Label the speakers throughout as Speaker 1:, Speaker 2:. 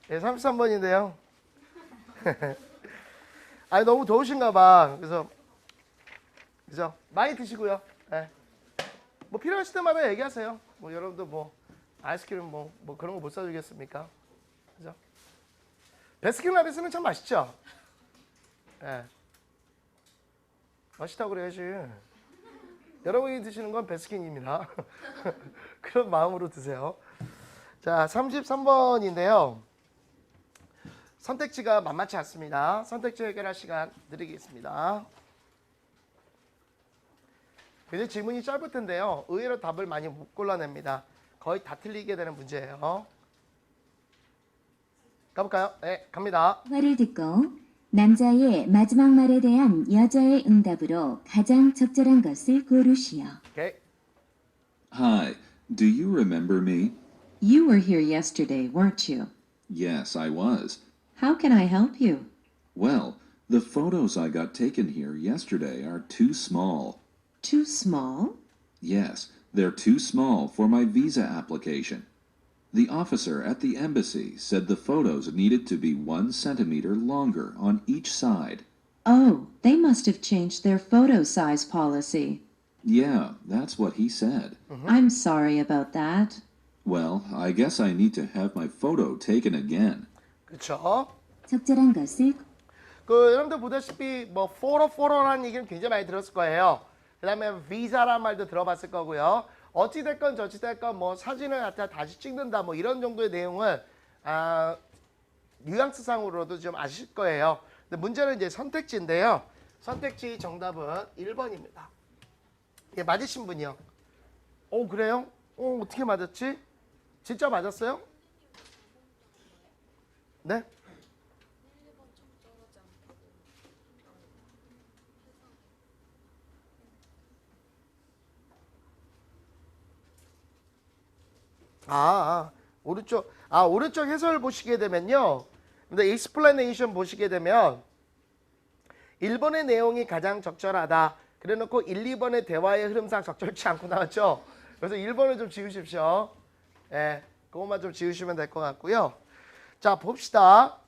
Speaker 1: 네, 33번인데요. 아니 너무 더우신가 봐. 그래서 그죠? 많이 드시고요. 네. 뭐 필요하실 때마다 얘기하세요. 뭐 여러분들 뭐 아이스크림 뭐 그런 거 못 사주겠습니까? 그죠? 베스킨라빈스는 참 맛있죠? 네. 맛있다고 그래야지. 여러분이 드시는 건 베스킨입니다. 그런 마음으로 드세요. 자, 33번인데요. 선택지가 만만치 않습니다. 선택지 해결할 시간 드리겠습니다. 굉장히 질문이 짧을 텐데요. 의외로 답을 많이 못 골라냅니다. 거의 다 틀리게 되는 문제예요. 가볼까요? 네, 갑니다.
Speaker 2: 말을 듣고 남자의 마지막 말에 대한 여자의 응답으로 가장 적절한 것을 고르시오.
Speaker 1: 오케이.
Speaker 3: Hi, do you remember me?
Speaker 4: You were here yesterday, weren't you?
Speaker 3: Yes, I was.
Speaker 4: How can I help you?
Speaker 3: Well, the photos I got taken here yesterday are too small.
Speaker 4: Too small?
Speaker 3: Yes, they're too small for my visa application. The officer at the embassy said the photos needed to be 1 centimeter longer on each side.
Speaker 4: Oh, they must have changed their photo size policy.
Speaker 3: Yeah, that's what he said.
Speaker 4: I'm sorry about that.
Speaker 3: Well, I guess I need to have my photo taken again.
Speaker 1: 그렇죠.
Speaker 2: 적절한 것을
Speaker 1: 여러분들 보다시피 뭐 포로라는 얘기는 굉장히 많이 들었을 거예요. 그다음에 비자라는 말도 들어봤을 거고요. 어찌 됐건 저찌 됐건 뭐 사진을 갖다 다시 찍는다 뭐 이런 정도의 내용은 뉘앙스상으로도 좀 아실 거예요. 근데 문제는 이제 선택지인데요. 선택지 정답은 1번입니다. 예, 맞으신 분이요. 그래요? 어떻게 맞았지? 진짜 맞았어요? 네? 오른쪽 해설 보시게 되면요. 근데 explanation 보시게 되면 1번의 내용이 가장 적절하다. 그래 놓고 1, 2번의 대화의 흐름상 적절치 않고 나왔죠. 그래서 1번을 좀 지우십시오. 예, 그것만 좀 지우시면 될 것 같고요. 자, 봅시다.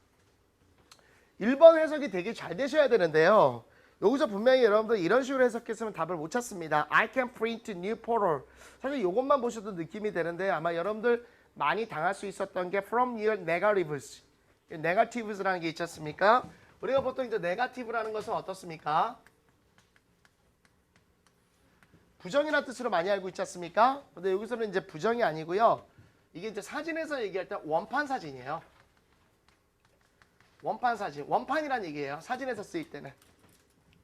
Speaker 1: 1번 해석이 되게 잘 되셔야 되는데요. 여기서 분명히 여러분들 이런 식으로 해석했으면 답을 못 찾습니다. I can print new photo. 사실 이것만 보셔도 느낌이 되는데 아마 여러분들 많이 당할 수 있었던 게 from your negatives. negatives라는 게 있지 않습니까? 우리가 보통 이제 negative라는 것은 어떻습니까? 부정이라는 뜻으로 많이 알고 있지 않습니까? 근데 여기서는 이제 부정이 아니고요. 이게 이제 사진에서 얘기할 때 원판 사진이에요. 원판 사진. 원판이란 얘기예요. 사진에서 쓰일 때는.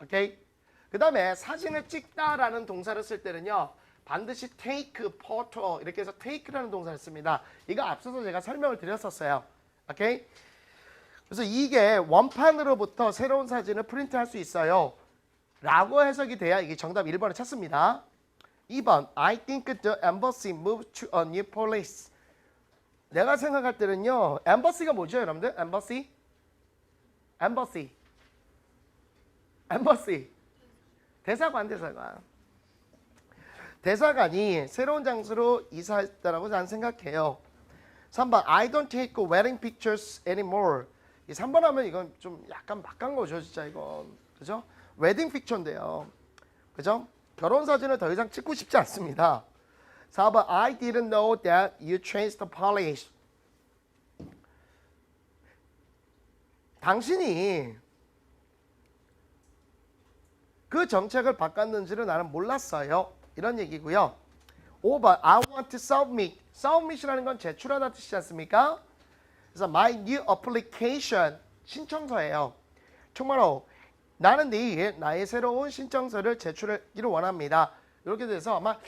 Speaker 1: 오케이? 그 다음에 사진을 찍다라는 동사를 쓸 때는요. 반드시 take photo 이렇게 해서 take라는 동사를 씁니다. 이거 앞서서 제가 설명을 드렸었어요. 오케이? 그래서 이게 원판으로부터 새로운 사진을 프린트할 수 있어요. 라고 해석이 돼야 이게 정답 1번을 찾습니다. 2번 I think the embassy moved to a new place. 내가 생각할 때는요. embassy가 뭐죠 여러분들? embassy? 대사관. 대사관이 새로운 장소로 이사했다라고 저는 생각해요. 3번 I don't take wedding pictures anymore. 이 3번 하면 이건 좀 약간 막간 거죠 진짜 이건. 그죠? 웨딩 픽처인데요. 그죠? 결혼 사진을 더 이상 찍고 싶지 않습니다. 4번 I didn't know that you changed the policy. 당신이 그 정책을 바꿨는지를 나는 몰랐어요. 이런 얘기고요. 5번 I want to submit. submit이라는 건 제출하다 뜻이지 않습니까? 그래서 my new application 신청서예요. tomorrow 나는 내일 나의 새로운 신청서를 제출하기를 원합니다. 이렇게 돼서 아마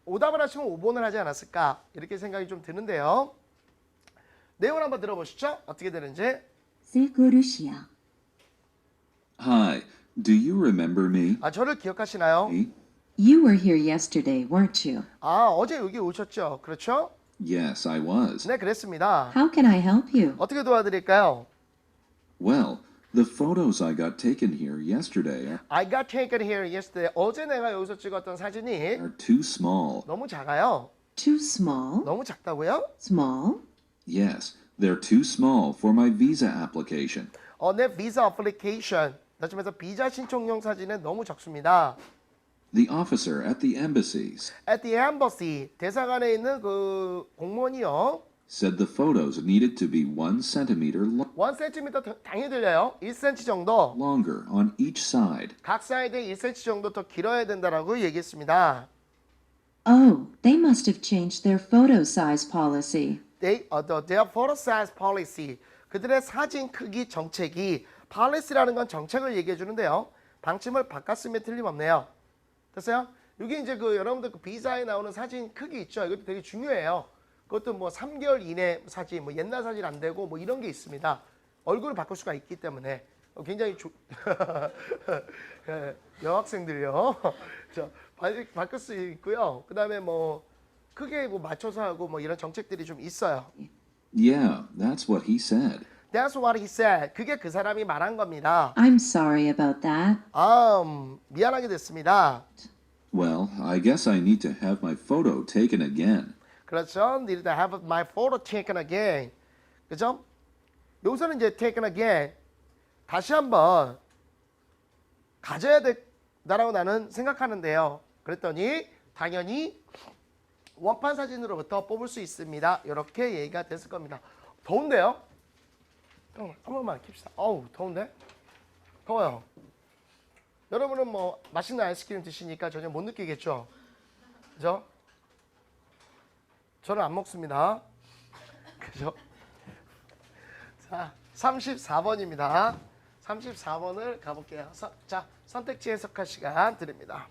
Speaker 1: 오답을 하시면 5번을 하지 않았을까 이렇게 생각이 좀 드는데요. 내용을 한번 들어보시죠. 어떻게 되는지.
Speaker 2: 고르시오.
Speaker 3: Hi, do you remember me?
Speaker 1: 저를 기억하시나요?
Speaker 3: Me?
Speaker 4: You were here yesterday, weren't you?
Speaker 1: 어제 여기 오셨죠? 그렇죠?
Speaker 3: Yes, I was.
Speaker 1: 네, 그랬습니다.
Speaker 4: How can I help you?
Speaker 1: 어떻게 도와드릴까요?
Speaker 3: Well, the photos I got taken here yesterday
Speaker 1: I got taken here yesterday. 어제 내가 여기서 찍었던 사진이
Speaker 3: are too small.
Speaker 1: 너무 작아요.
Speaker 4: Too small?
Speaker 1: 너무 작다고요?
Speaker 4: Small?
Speaker 3: Yes, They're too small for my visa application.
Speaker 1: 내 비자 애플리케이션. 다시 말해서 비자 신청용 사진은 너무 적습니다.
Speaker 3: The officer at the embassy
Speaker 1: At the embassy, 대사관에 있는 그 공무원이요.
Speaker 3: said the photos needed to be 1 centimeter
Speaker 1: 1cm 당연히 들려요. 1cm 정도.
Speaker 3: longer on each side.
Speaker 1: 각 사이드에 1cm 정도 더 길어야 된다라고 얘기했습니다.
Speaker 4: Oh, they must have changed their photo size policy.
Speaker 1: Their photo size policy. 그들의 사진 크기 정책이 policy라는 건 정책을 얘기해 주는데요. 방침을 바꿨으면 틀림없네요. 됐어요? 이게 이제 그 여러분들 그 비자에 나오는 사진 크기 있죠. 이것도 되게 중요해요. 그것도 뭐 3개월 이내 사진, 뭐 옛날 사진 안 되고 뭐 이런 게 있습니다. 얼굴을 바꿀 수가 있기 때문에 굉장히 여학생들요. 바꿀 수 있고요. 그다음에 뭐 크게 뭐 맞춰서 하고 뭐 이런 정책들이 좀 있어요.
Speaker 3: Yeah, that's what he said.
Speaker 1: That's what he said. 그게 그 사람이 말한 겁니다.
Speaker 4: I'm sorry about that.
Speaker 1: 미안하게 됐습니다.
Speaker 3: Well, I guess I need to have my photo taken again.
Speaker 1: 그렇죠. Need to have my photo taken again. 그죠? 여기서는 이제 taken again. 다시 한번 가져야 된다라고 나는 생각하는데요. 그랬더니 당연히 원판 사진으로부터 뽑을 수 있습니다. 이렇게 얘기가 됐을 겁니다. 더운데요? 한 번만 킵시다. 어우, 더운데? 더워요. 여러분은 뭐 맛있는 아이스크림 드시니까 전혀 못 느끼겠죠? 그죠? 저는 안 먹습니다. 그죠? 자, 34번입니다. 34번을 가볼게요. 자, 선택지 해석할 시간 드립니다.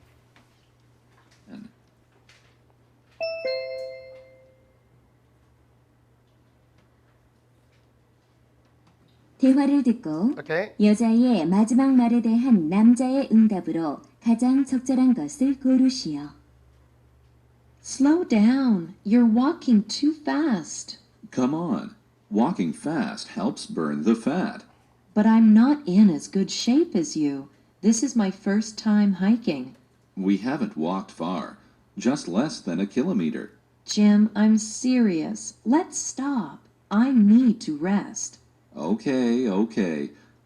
Speaker 2: 대화를 듣고
Speaker 1: 오케이.
Speaker 2: 여자의 마지막 말에 대한 남자의 응답으로 가장 적절한 것을 고르시오.
Speaker 4: Slow down. You're walking too fast.
Speaker 3: Come on. Walking fast helps burn the fat.
Speaker 4: But I'm not in as good shape as you. This is my first time hiking.
Speaker 3: We haven't walked far, just less than a kilometer.
Speaker 4: Jim, I'm serious. Let's stop. I need to rest.
Speaker 3: Okay.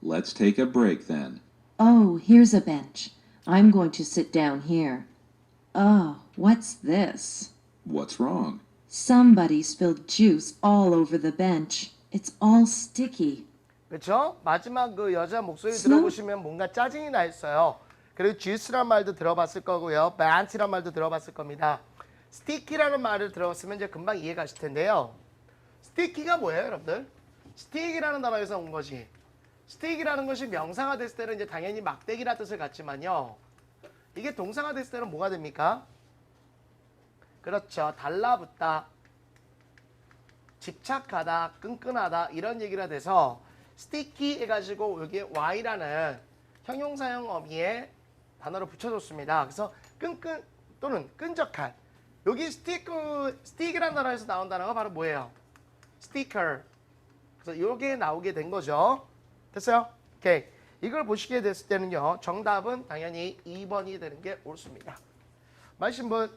Speaker 3: Let's take a break then.
Speaker 4: Oh, here's a bench. I'm going to sit down here. Oh, what's this?
Speaker 3: What's wrong?
Speaker 4: Somebody spilled juice all over the bench. It's all sticky.
Speaker 1: 그렇죠? 마지막 그 여자 목소리
Speaker 4: 슬로우?
Speaker 1: 들어보시면 뭔가 짜증이 나 있어요. 그리고 juice란 말도 들어봤을 거고요. bench란 말도 들어봤을 겁니다. sticky라는 말을 들어봤으면 이제 금방 이해가실 텐데요. sticky가 뭐예요, 여러분들? stick이라는 단어에서 온 거지. stick이라는 것이 명사가 됐을 때는 이제 당연히 막대기라 뜻을 갖지만요. 이게 동사가 됐을 때는 뭐가 됩니까? 그렇죠. 달라붙다, 집착하다, 끈끈하다 이런 얘기가 돼서 sticky 해가지고 여기 y라는 형용사형 어미에 단어를 붙여줬습니다. 그래서 끈끈 또는 끈적한 여기 stick이라는 단어에서 나온 단어가 바로 뭐예요? sticker. 그래서 이게 나오게 된 거죠. 됐어요? 오케이. 이걸 보시게 됐을 때는요. 정답은 당연히 2번이 되는 게 옳습니다. 맞으신 분?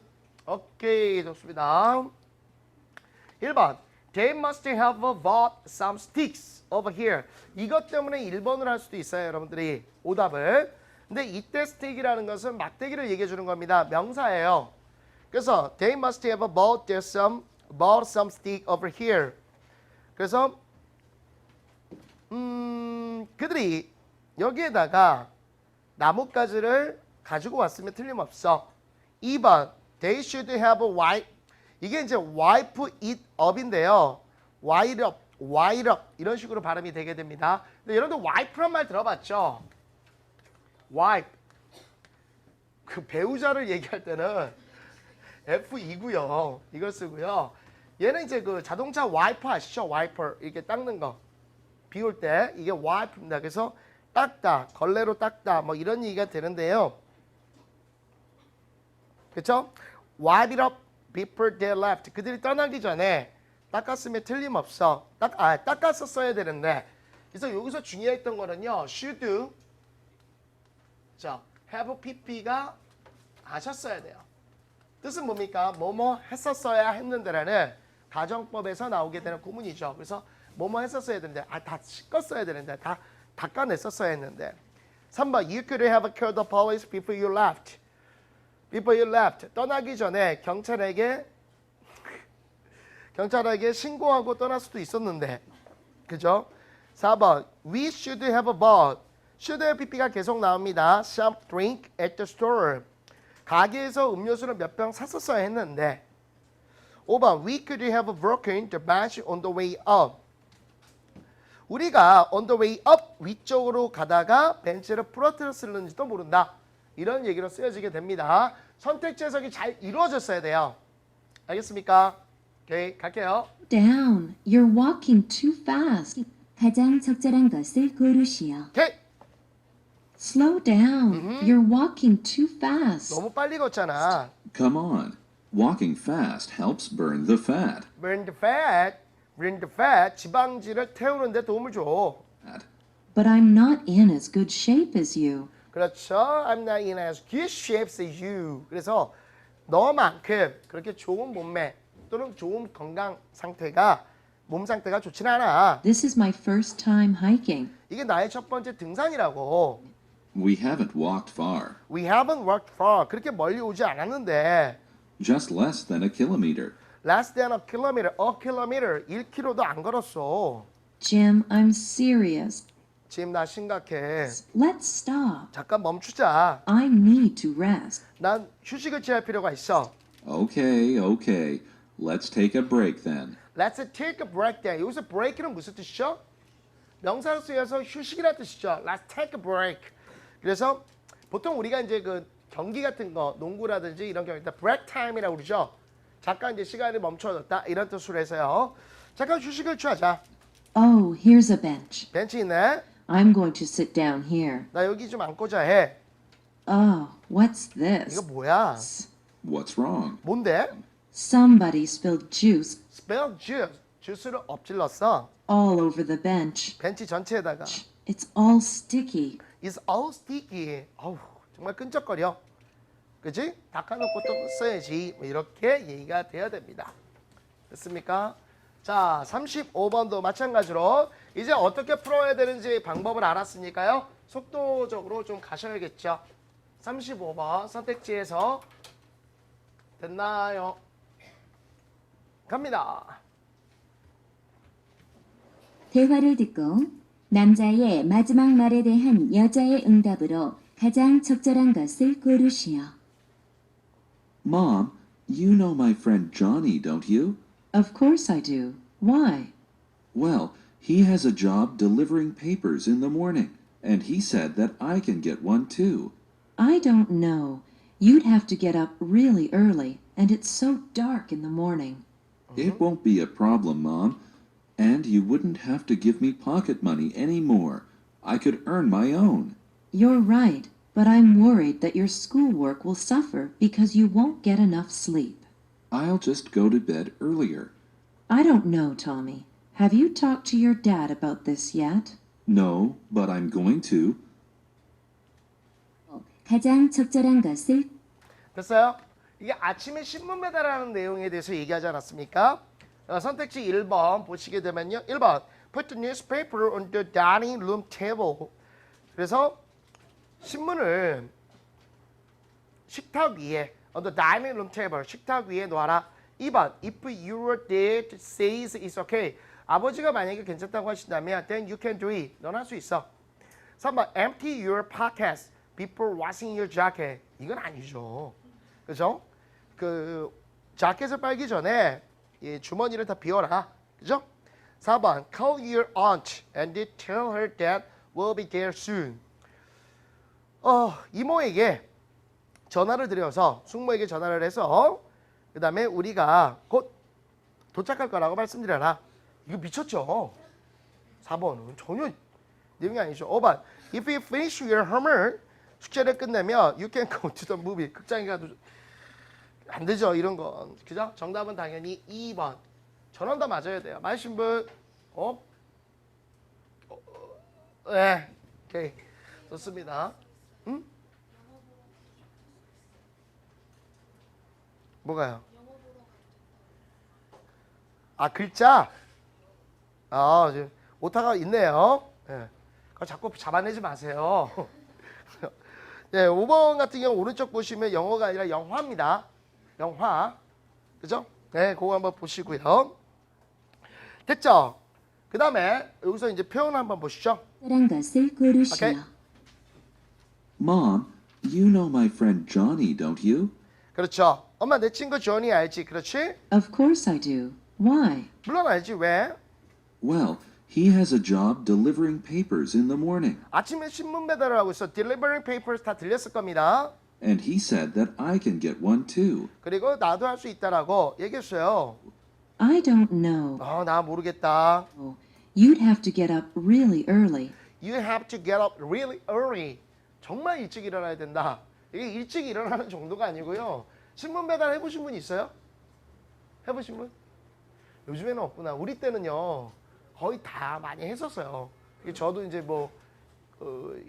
Speaker 1: 오케이. 좋습니다. 1번. They must have bought some sticks over here. 이것 때문에 1번을 할 수도 있어요. 여러분들이 오답을. 근데 이때 stick이라는 것은 막대기를 얘기해 주는 겁니다. 명사예요. 그래서 they must have bought some stick over here. 그래서 그들이 여기에다가 나뭇가지를 가지고 왔으면 틀림없어. 2번 They should have wipe. 이게 이제 wipe it up인데요. wipe up 이런 식으로 발음이 되게 됩니다. 근데 여러분들 wipe란 말 들어봤죠? wipe. 그 배우자를 얘기할 때는 F2고요. 이걸 쓰고요. 얘는 이제 그 자동차 와이퍼 아시죠? 와이퍼 이렇게 닦는 거. 비 올 때 이게 와이프입니다. 그래서 닦다, 걸레로 닦다 뭐 이런 얘기가 되는데요. 그렇죠? Wipe it up before they left. 그들이 떠나기 전에 닦았으면 틀림없어. 닦았었어야 되는데. 그래서 여기서 중요했던 거는요. should have pp가 하셨어야 돼요. 뜻은 뭡니까? 뭐뭐 했었어야 했는데라는 가정법에서 나오게 되는 구문이죠. 그래서 뭐뭐 했었어야 되는데 다 씻었어야 되는데 다 닦아냈었어야 했는데 3번 You could have killed the police before you left. Before you left. 떠나기 전에 경찰에게 신고하고 떠날 수도 있었는데 그죠? 4번 We should have bought. should have pp가 계속 나옵니다. Some drink at the store. 가게에서 음료수를 몇 병 샀었어야 했는데 5번 We could have broken the bench on the way up. 우리가 on the way up 위쪽으로 가다가 벤치를 부러뜨렸을는지도 모른다. 이런 얘기로 쓰여지게 됩니다. 선택지 해석이 잘 이루어졌어야 돼요. 알겠습니까? 오케이, 갈게요.
Speaker 4: Down. You're walking too fast.
Speaker 2: 가장 적절한 것을 고르시오.
Speaker 1: 오케이.
Speaker 4: Slow down. You're walking too fast.
Speaker 1: 너무 빨리 걷잖아.
Speaker 3: Come on. Walking fast helps burn the fat.
Speaker 1: burn the fat, 지방질을 태우는 데 도움을 줘.
Speaker 4: But I'm not in as good shape as you.
Speaker 1: 그렇죠. I'm not in as good shape as you. 그래서 너만큼 그렇게 좋은 몸매 또는 좋은 건강 상태가 몸 상태가 좋진 않아.
Speaker 4: This is my first time hiking.
Speaker 1: 이게 나의 첫 번째 등산이라고.
Speaker 3: We haven't walked far.
Speaker 1: We haven't walked far. 그렇게 멀리 오지 않았는데
Speaker 3: Just less than a kilometer.
Speaker 1: less than a kilometer, 1km도 안 걸었어.
Speaker 4: Jim, I'm serious.
Speaker 1: 지금 나 심각해.
Speaker 4: Let's stop.
Speaker 1: 잠깐 멈추자.
Speaker 4: I need to rest.
Speaker 1: 난 휴식을 취할 필요가 있어.
Speaker 3: Okay, okay. Let's take a break then.
Speaker 1: Let's take a break there. 여기서 break는 무슨 뜻이죠? 명사로 쓰여서 휴식이라는 뜻이죠. Let's take a break. 그래서 보통 우리가 이제 그 경기 같은 거, 농구라든지 이런 경우 일단 break time이라고 그러죠. 잠깐 이제 시간을 멈춰뒀다 이런 뜻으로 해서요. 잠깐 휴식을 취하자.
Speaker 4: Oh, here's a bench.
Speaker 1: 벤치 있네.
Speaker 4: I'm going to sit down here.
Speaker 1: 나 여기 좀 앉고자 해.
Speaker 4: Oh, what's this?
Speaker 1: 이거 뭐야?
Speaker 3: What's wrong?
Speaker 1: 뭔데?
Speaker 4: Somebody spilled juice
Speaker 1: Spill juice. 주스를 엎질렀어.
Speaker 4: all over the bench.
Speaker 1: 벤치 전체에다가.
Speaker 4: It's all sticky.
Speaker 1: It's all sticky. 어우, 정말 끈적거려. 그치? 닦아놓고 또 써야지. 뭐 이렇게 얘기가 돼야 됩니다. 됐습니까? 자, 35번도 마찬가지로 이제 어떻게 풀어야 되는지 방법을 알았으니까요. 속도적으로 좀 가셔야겠죠. 35번 선택지에서 됐나요? 갑니다.
Speaker 2: 대화를 듣고 남자의 마지막 말에 대한 여자의 응답으로 가장 적절한 것을 고르시오.
Speaker 3: Mom, you know my friend Johnny, don't you?
Speaker 4: Of course I do. Why?
Speaker 3: Well, he has a job delivering papers in the morning, and he said that I can get one too.
Speaker 4: I don't know. You'd have to get up really early, and it's so dark in the morning.
Speaker 3: It won't be a problem, Mom. And you wouldn't have to give me pocket money anymore. I could earn my own.
Speaker 4: You're right, but I'm worried that your schoolwork will suffer because you won't get enough sleep.
Speaker 3: I'll just go to bed earlier.
Speaker 4: I don't know, Tommy. Have you talked to your dad about this yet?
Speaker 3: No, but I'm going to.
Speaker 2: 가장 적절한 것을
Speaker 1: 됐어요? 이게 아침에 신문 배달하는 내용에 대해서 얘기하지 않았습니까? 선택지 1번 보시게 되면요. 1번 Put the newspaper on the dining room table. 그래서 신문을 식탁 위에 on the dining room table 식탁 위에 놓아라. 2번 If your dad says it's okay. 아버지가 만약에 괜찮다고 하신다면 then you can do it. 넌 할 수 있어. 3번 Empty your pockets before washing your jacket. 이건 아니죠. 그죠? 그 자켓을 빨기 전에 이 주머니를 다 비워라. 그죠? 4번 Call your aunt and tell her that we'll be there soon. 이모에게 전화를 드려서 숙모에게 전화를 해서 그 다음에 우리가 곧 도착할 거라고 말씀드려라. 이거 미쳤죠? 4번은 전혀 내용이 아니죠. 5번 If you finish your homework 숙제를 끝내면 you can go to the movie. 극장에 가도 안 되죠, 이런 건. 그죠? 정답은 당연히 2번. 전원 다 맞아야 돼요. 맞으신 분? 네. 오케이. 좋습니다. 응? 뭐가요? 아, 글자? 아, 지금 오타가 있네요. 예. 그거 자꾸 잡아내지 마세요. 네, 5번 같은 경우 오른쪽 보시면 영어가 아니라 영화입니다. 영화. 그죠? 네, 그거 한번 보시고요. 됐죠? 그 다음에 여기서 이제 표현 한번 보시죠.
Speaker 2: 적절한 것을 고르시오.
Speaker 1: 오케이.
Speaker 3: Mom, you know my friend Johnny, don't you?
Speaker 1: 그렇죠. 엄마 내 친구 조니 알지? 그렇지?
Speaker 4: Of course I do. Why?
Speaker 1: 물론 알지. 왜?
Speaker 3: Well, he has a job delivering papers in the morning,
Speaker 1: 아침에 신문 배달을 하고 있어. Delivering papers 다 들렸을 겁니다.
Speaker 3: and he said that I can get one too.
Speaker 1: 그리고 나도 할 수 있다라고 얘기했어요.
Speaker 4: I don't know.
Speaker 1: 나 모르겠다.
Speaker 4: Oh, you'd have to get up really early.
Speaker 1: You have to get up really early. 정말 일찍 일어나야 된다. 이게 일찍 일어나는 정도가 아니고요. 신문 배달 해보신 분 있어요? 해보신 분? 요즘에는 없구나. 우리 때는요. 거의 다 많이 했었어요. 저도 이제 뭐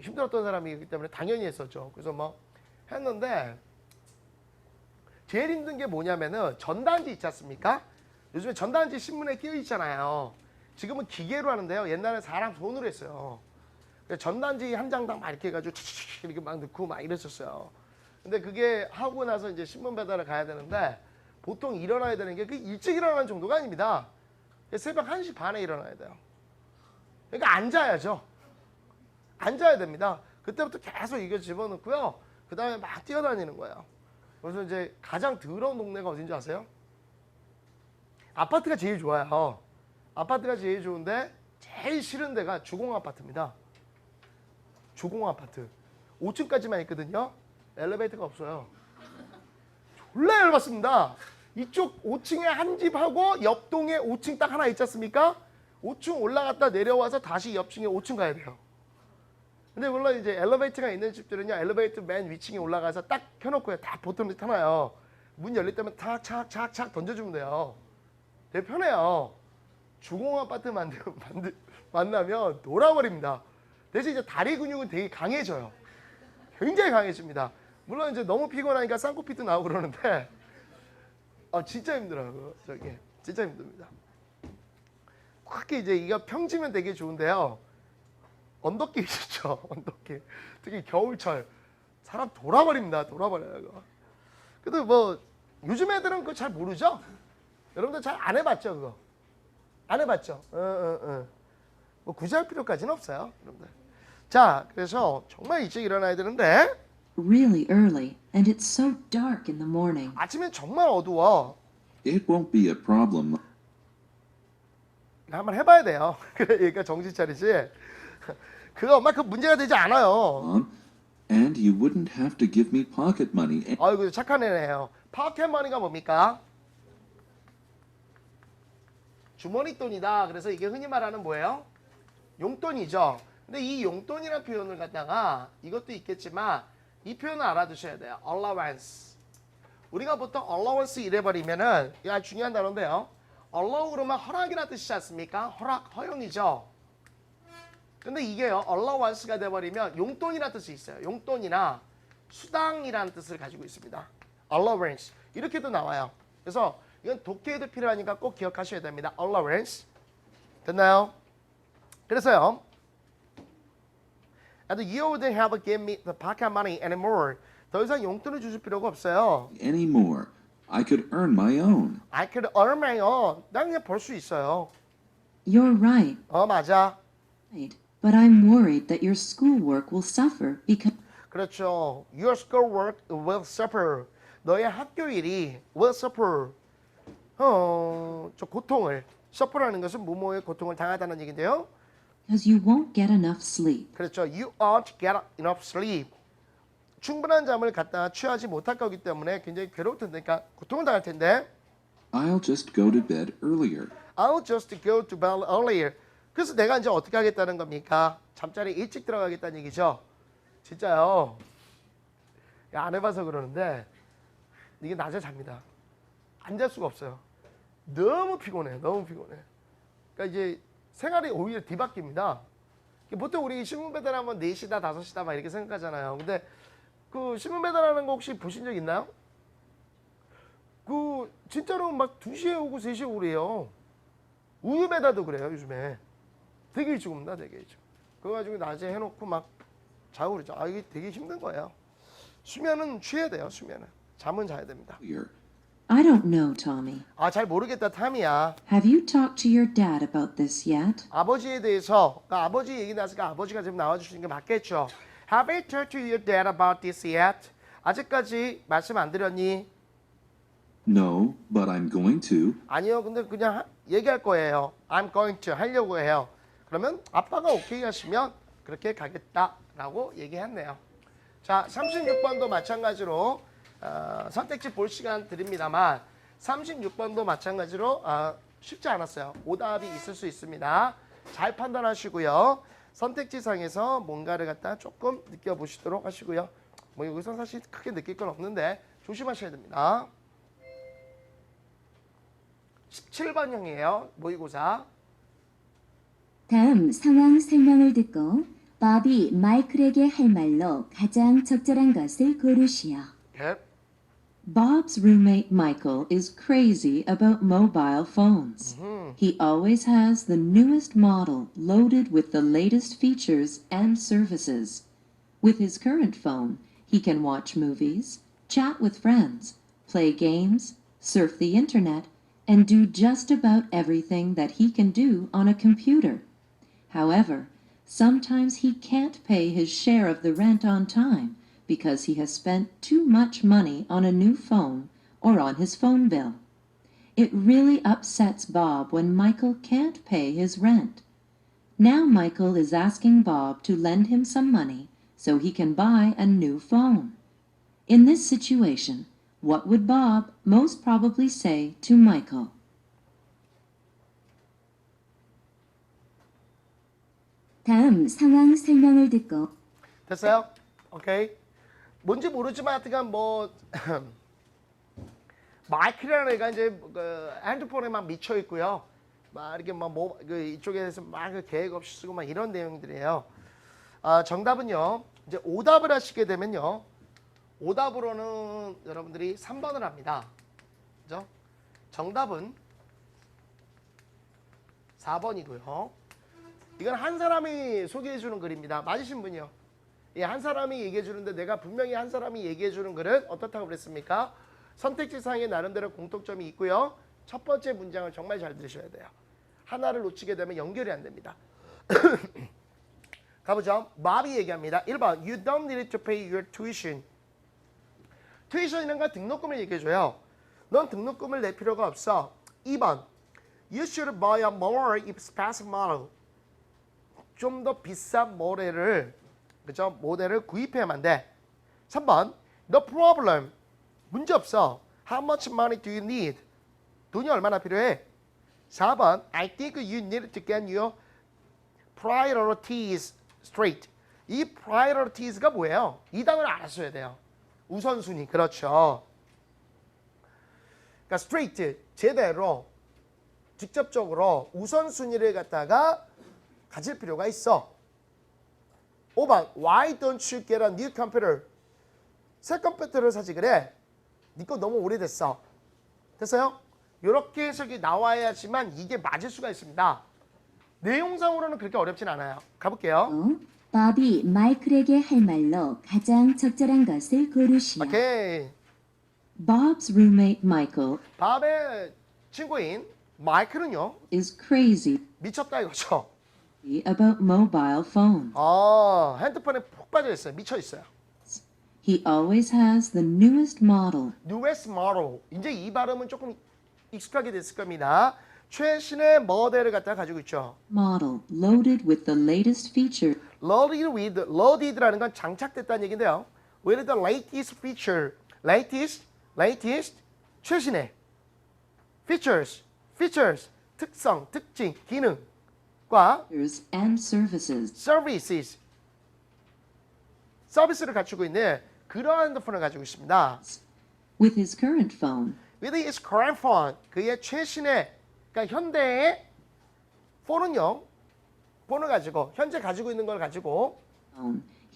Speaker 1: 힘들었던 사람이기 때문에 당연히 했었죠. 그래서 뭐 했는데 제일 힘든 게 뭐냐면은 전단지 있지 않습니까? 요즘에 전단지 신문에 띄어 있잖아요. 지금은 기계로 하는데요. 옛날에 사람 손으로 했어요. 전단지 한 장당 막 이렇게 해가지고 이렇게 막 넣고 막 이랬었어요. 근데 그게 하고 나서 이제 신문 배달을 가야 되는데 보통 일어나야 되는 게 그 일찍 일어나는 정도가 아닙니다. 새벽 1시 반에 일어나야 돼요. 그러니까 앉아야죠. 앉아야 됩니다. 그때부터 계속 이거 집어넣고요. 그 다음에 막 뛰어다니는 거예요. 그래서 이제 가장 더러운 동네가 어딘지 아세요? 아파트가 제일 좋아요. 아파트가 제일 좋은데 제일 싫은 데가 주공 아파트입니다. 주공 아파트. 5층까지만 있거든요. 엘리베이터가 없어요. 졸라 열받습니다. 이쪽 5층에 한 집하고 옆 동에 5층 딱 하나 있지 않습니까? 5층 올라갔다 내려와서 다시 옆 층에 5층 가야 돼요. 근데 물론 이제 엘리베이터가 있는 집들은요. 엘리베이터 맨 위층에 올라가서 딱 켜놓고요. 다 보통 타나요. 문 열릴 때면 탁착착착 던져주면 돼요. 되게 편해요. 주공 아파트 만나면 놀아버립니다. 대신 이제 다리 근육은 되게 강해져요. 굉장히 강해집니다. 물론 이제 너무 피곤하니까 쌍코피도 나오고 그러는데 진짜 힘들어요. 저기 진짜 힘듭니다. 그렇게 이제 이거 평지면 되게 좋은데요. 언덕길 있죠. 언덕길. 특히 겨울철 사람 돌아버립니다. 돌아버려요. 이거. 근데 뭐 요즘 애들은 그거 잘 모르죠? 여러분들 잘 안 해봤죠, 그거? 안 해봤죠? 뭐 굳이 할 필요까지는 없어요, 여러분들. 자, 그래서 정말 일찍 일어나야 되는데
Speaker 4: Really early, and it's so dark in the morning.
Speaker 1: 아침엔 정말 어두워.
Speaker 3: It won't be a problem.
Speaker 1: 한번 해봐야 돼요. 그러니까 정신 차리지. 그거 엄마 그 문제가 되지 않아요.
Speaker 3: Mom, and you wouldn't have to give me pocket money.
Speaker 1: 아이고 착한 애네요. 파켓머니가 뭡니까? 주머니 돈이다. 그래서 이게 흔히 말하는 뭐예요? 용돈이죠. 근데 이 용돈이라는 표현을 갖다가 이것도 있겠지만 이 표현을 알아두셔야 돼요. allowance. 우리가 보통 allowance 이래버리면은 이거 아주 중요한 단어인데요. allow 그러면 허락이라는 뜻이지 않습니까? 허락, 허용이죠. 근데 이게요. allowance가 돼버리면 용돈이라는 뜻이 있어요. 용돈이나 수당이라는 뜻을 가지고 있습니다. allowance 이렇게도 나와요. 그래서 이건 독해에도 필요하니까 꼭 기억하셔야 됩니다. allowance 됐나요? 그래서요. And you wouldn't have to give me the pocket money anymore. 더 이상 용돈을 주실 필요가 없어요.
Speaker 3: Anymore. I could earn my own.
Speaker 1: I could earn my own. 난 그냥 벌 수 있어요.
Speaker 4: You're right,
Speaker 1: 맞아.
Speaker 4: but I'm worried that your schoolwork will suffer because
Speaker 1: 그렇죠. Your schoolwork will suffer. 너의 학교 일이 will suffer. 저 고통을 suffer라는 것은 뭐뭐의 고통을 당하다는 얘기인데요.
Speaker 4: you won't get enough sleep.
Speaker 1: 그렇죠. You aren't get enough sleep. 충분한 잠을 갖다가 취하지 못할 거기 때문에 굉장히 괴로울 텐데, 그러니까 고통을 당할 텐데.
Speaker 3: I'll just go to bed earlier.
Speaker 1: I'll just go to bed earlier. 그래서 내가 이제 어떻게 하겠다는 겁니까? 잠자리 일찍 들어가겠다는 얘기죠. 진짜요. 안 해봐서 그러는데 이게 낮에 잡니다. 안 잘 수가 없어요. 너무 피곤해. 너무 피곤해. 그러니까 이제 생활이 오히려 뒤바뀝니다. 보통 우리 신문 배달하면 4시다 5시다 막 이렇게 생각하잖아요. 근데 그 신문 배달하는 거 혹시 보신 적 있나요? 그 진짜로 막 2시에 오고 3시에 오고 그래요. 우유배다도 그래요 요즘에. 되게 일찍 옵니다 되게 일찍. 그래가지고 낮에 해놓고 막 자고 그러죠. 아 이게 되게 힘든 거예요. 수면은 취해야 돼요 수면은. 잠은 자야 됩니다.
Speaker 3: Here.
Speaker 4: I don't know, Tommy.
Speaker 1: 아 잘 모르겠다 탐이야.
Speaker 4: Have you talked to your dad about this yet?
Speaker 1: 아버지에 대해서 그러니까 아버지 얘기 나왔으니까 아버지가 지금 나와주시는 게 맞겠죠. Have you talked to your dad about this yet? 아직까지 말씀 안 드렸니?
Speaker 3: No, but I'm going to.
Speaker 1: 아니요. 근데 그냥 얘기할 거예요. I'm going to 하려고 해요. 그러면 아빠가 오케이 하시면 그렇게 가겠다라고 얘기했네요. 자, 36번도 마찬가지로 선택지 볼 시간 드립니다만 36번도 마찬가지로 쉽지 않았어요. 오답이 있을 수 있습니다. 잘 판단하시고요. 선택지상에서 뭔가를 갖다 조금 느껴보시도록 하시고요. 뭐 여기서 사실 크게 느낄 건 없는데 조심하셔야 됩니다. 17번형이에요. 모의고사.
Speaker 2: 다음 상황 설명을 듣고 밥이 마이클에게 할 말로 가장 적절한 것을 고르시오.
Speaker 1: 예.
Speaker 4: Bob's roommate Michael is crazy about mobile phones. He always has the newest model loaded with the latest features and services. With his current phone, he can watch movies, chat with friends, play games, surf the internet, and do just about everything that he can do on a computer. However, sometimes he can't pay his share of the rent on time because he has spent too much money on a new phone or on his phone bill. It really upsets Bob when Michael can't pay his rent. Now Michael is asking Bob to lend him some money so he can buy a new phone. In this situation, what would Bob most probably say to Michael?
Speaker 2: 다음 상황 설명을 듣고
Speaker 1: 됐어요? 오케이. 뭔지 모르지만 하여튼 뭐 마이클이라는 애가 이제 그 핸드폰에 막 미쳐 있고요. 막 이렇게 그 이쪽에서 막 그 계획 없이 쓰고 막 이런 내용들이에요. 정답은요. 이제 오답을 하시게 되면요. 오답으로는 여러분들이 3번을 합니다. 그죠? 정답은 4번이고요. 이건 한 사람이 소개해 주는 글입니다. 맞으신 분이요. 예, 한 사람이 얘기해 주는데 내가 분명히 한 사람이 얘기해 주는 글은 어떻다고 그랬습니까? 선택지상에 나름대로 공통점이 있고요. 첫 번째 문장을 정말 잘 들으셔야 돼요. 하나를 놓치게 되면 연결이 안 됩니다. 가보죠. 마비 얘기합니다. 1번 You don't need to pay your tuition. tuition이라는 건 등록금을 얘기해줘요. 넌 등록금을 낼 필요가 없어. 2번 You should buy a more expensive model. 좀 더 비싼 모델을 그죠? 모델을 구입해야만 돼. 3번 No problem. 문제 없어. How much money do you need? 돈이 얼마나 필요해? 4번 I think you need to get your priorities straight. 이 priorities가 뭐예요? 이 단어를 알았어야 돼요. 우선순위. 그렇죠. 그러니까 straight 제대로 직접적으로 우선순위를 갖다가 가질 필요가 있어. 5번 Why don't you get a new computer? 새 컴퓨터를 사지 그래. 네 거 너무 오래됐어. 됐어요? 이렇게 해석이 나와야지만 이게 맞을 수가 있습니다. 내용상으로는 그렇게 어렵진 않아요. 가볼게요.
Speaker 2: 밥이 마이클에게 할 말로 가장 적절한 것을 고르시오.
Speaker 1: 오케이.
Speaker 4: Bob's roommate Michael
Speaker 1: 밥의 친구인 마이클은요.
Speaker 4: is crazy
Speaker 1: 미쳤다 이거죠.
Speaker 4: about mobile phones.
Speaker 1: 핸드폰에 푹 빠져 있어요. 미쳐 있어요.
Speaker 4: He always has the newest model.
Speaker 1: newest model. 이제 이 발음은 조금 익숙하게 됐을 겁니다. 최신의 모델을 갖다 가지고 있죠.
Speaker 4: Model loaded with the latest feature.
Speaker 1: loaded라는 건 장착됐다는 얘기인데요. with the latest feature. latest 최신의 features 특성, 특징, 기능과
Speaker 4: And services.
Speaker 1: 서비스를 갖추고 있는 그러한 핸드폰을 가지고 있습니다.
Speaker 4: With his current phone,
Speaker 1: with his current phone, 그의 최신의 그러니까 현대의 폰은요. 폰을 가지고 현재 가지고 있는 걸 가지고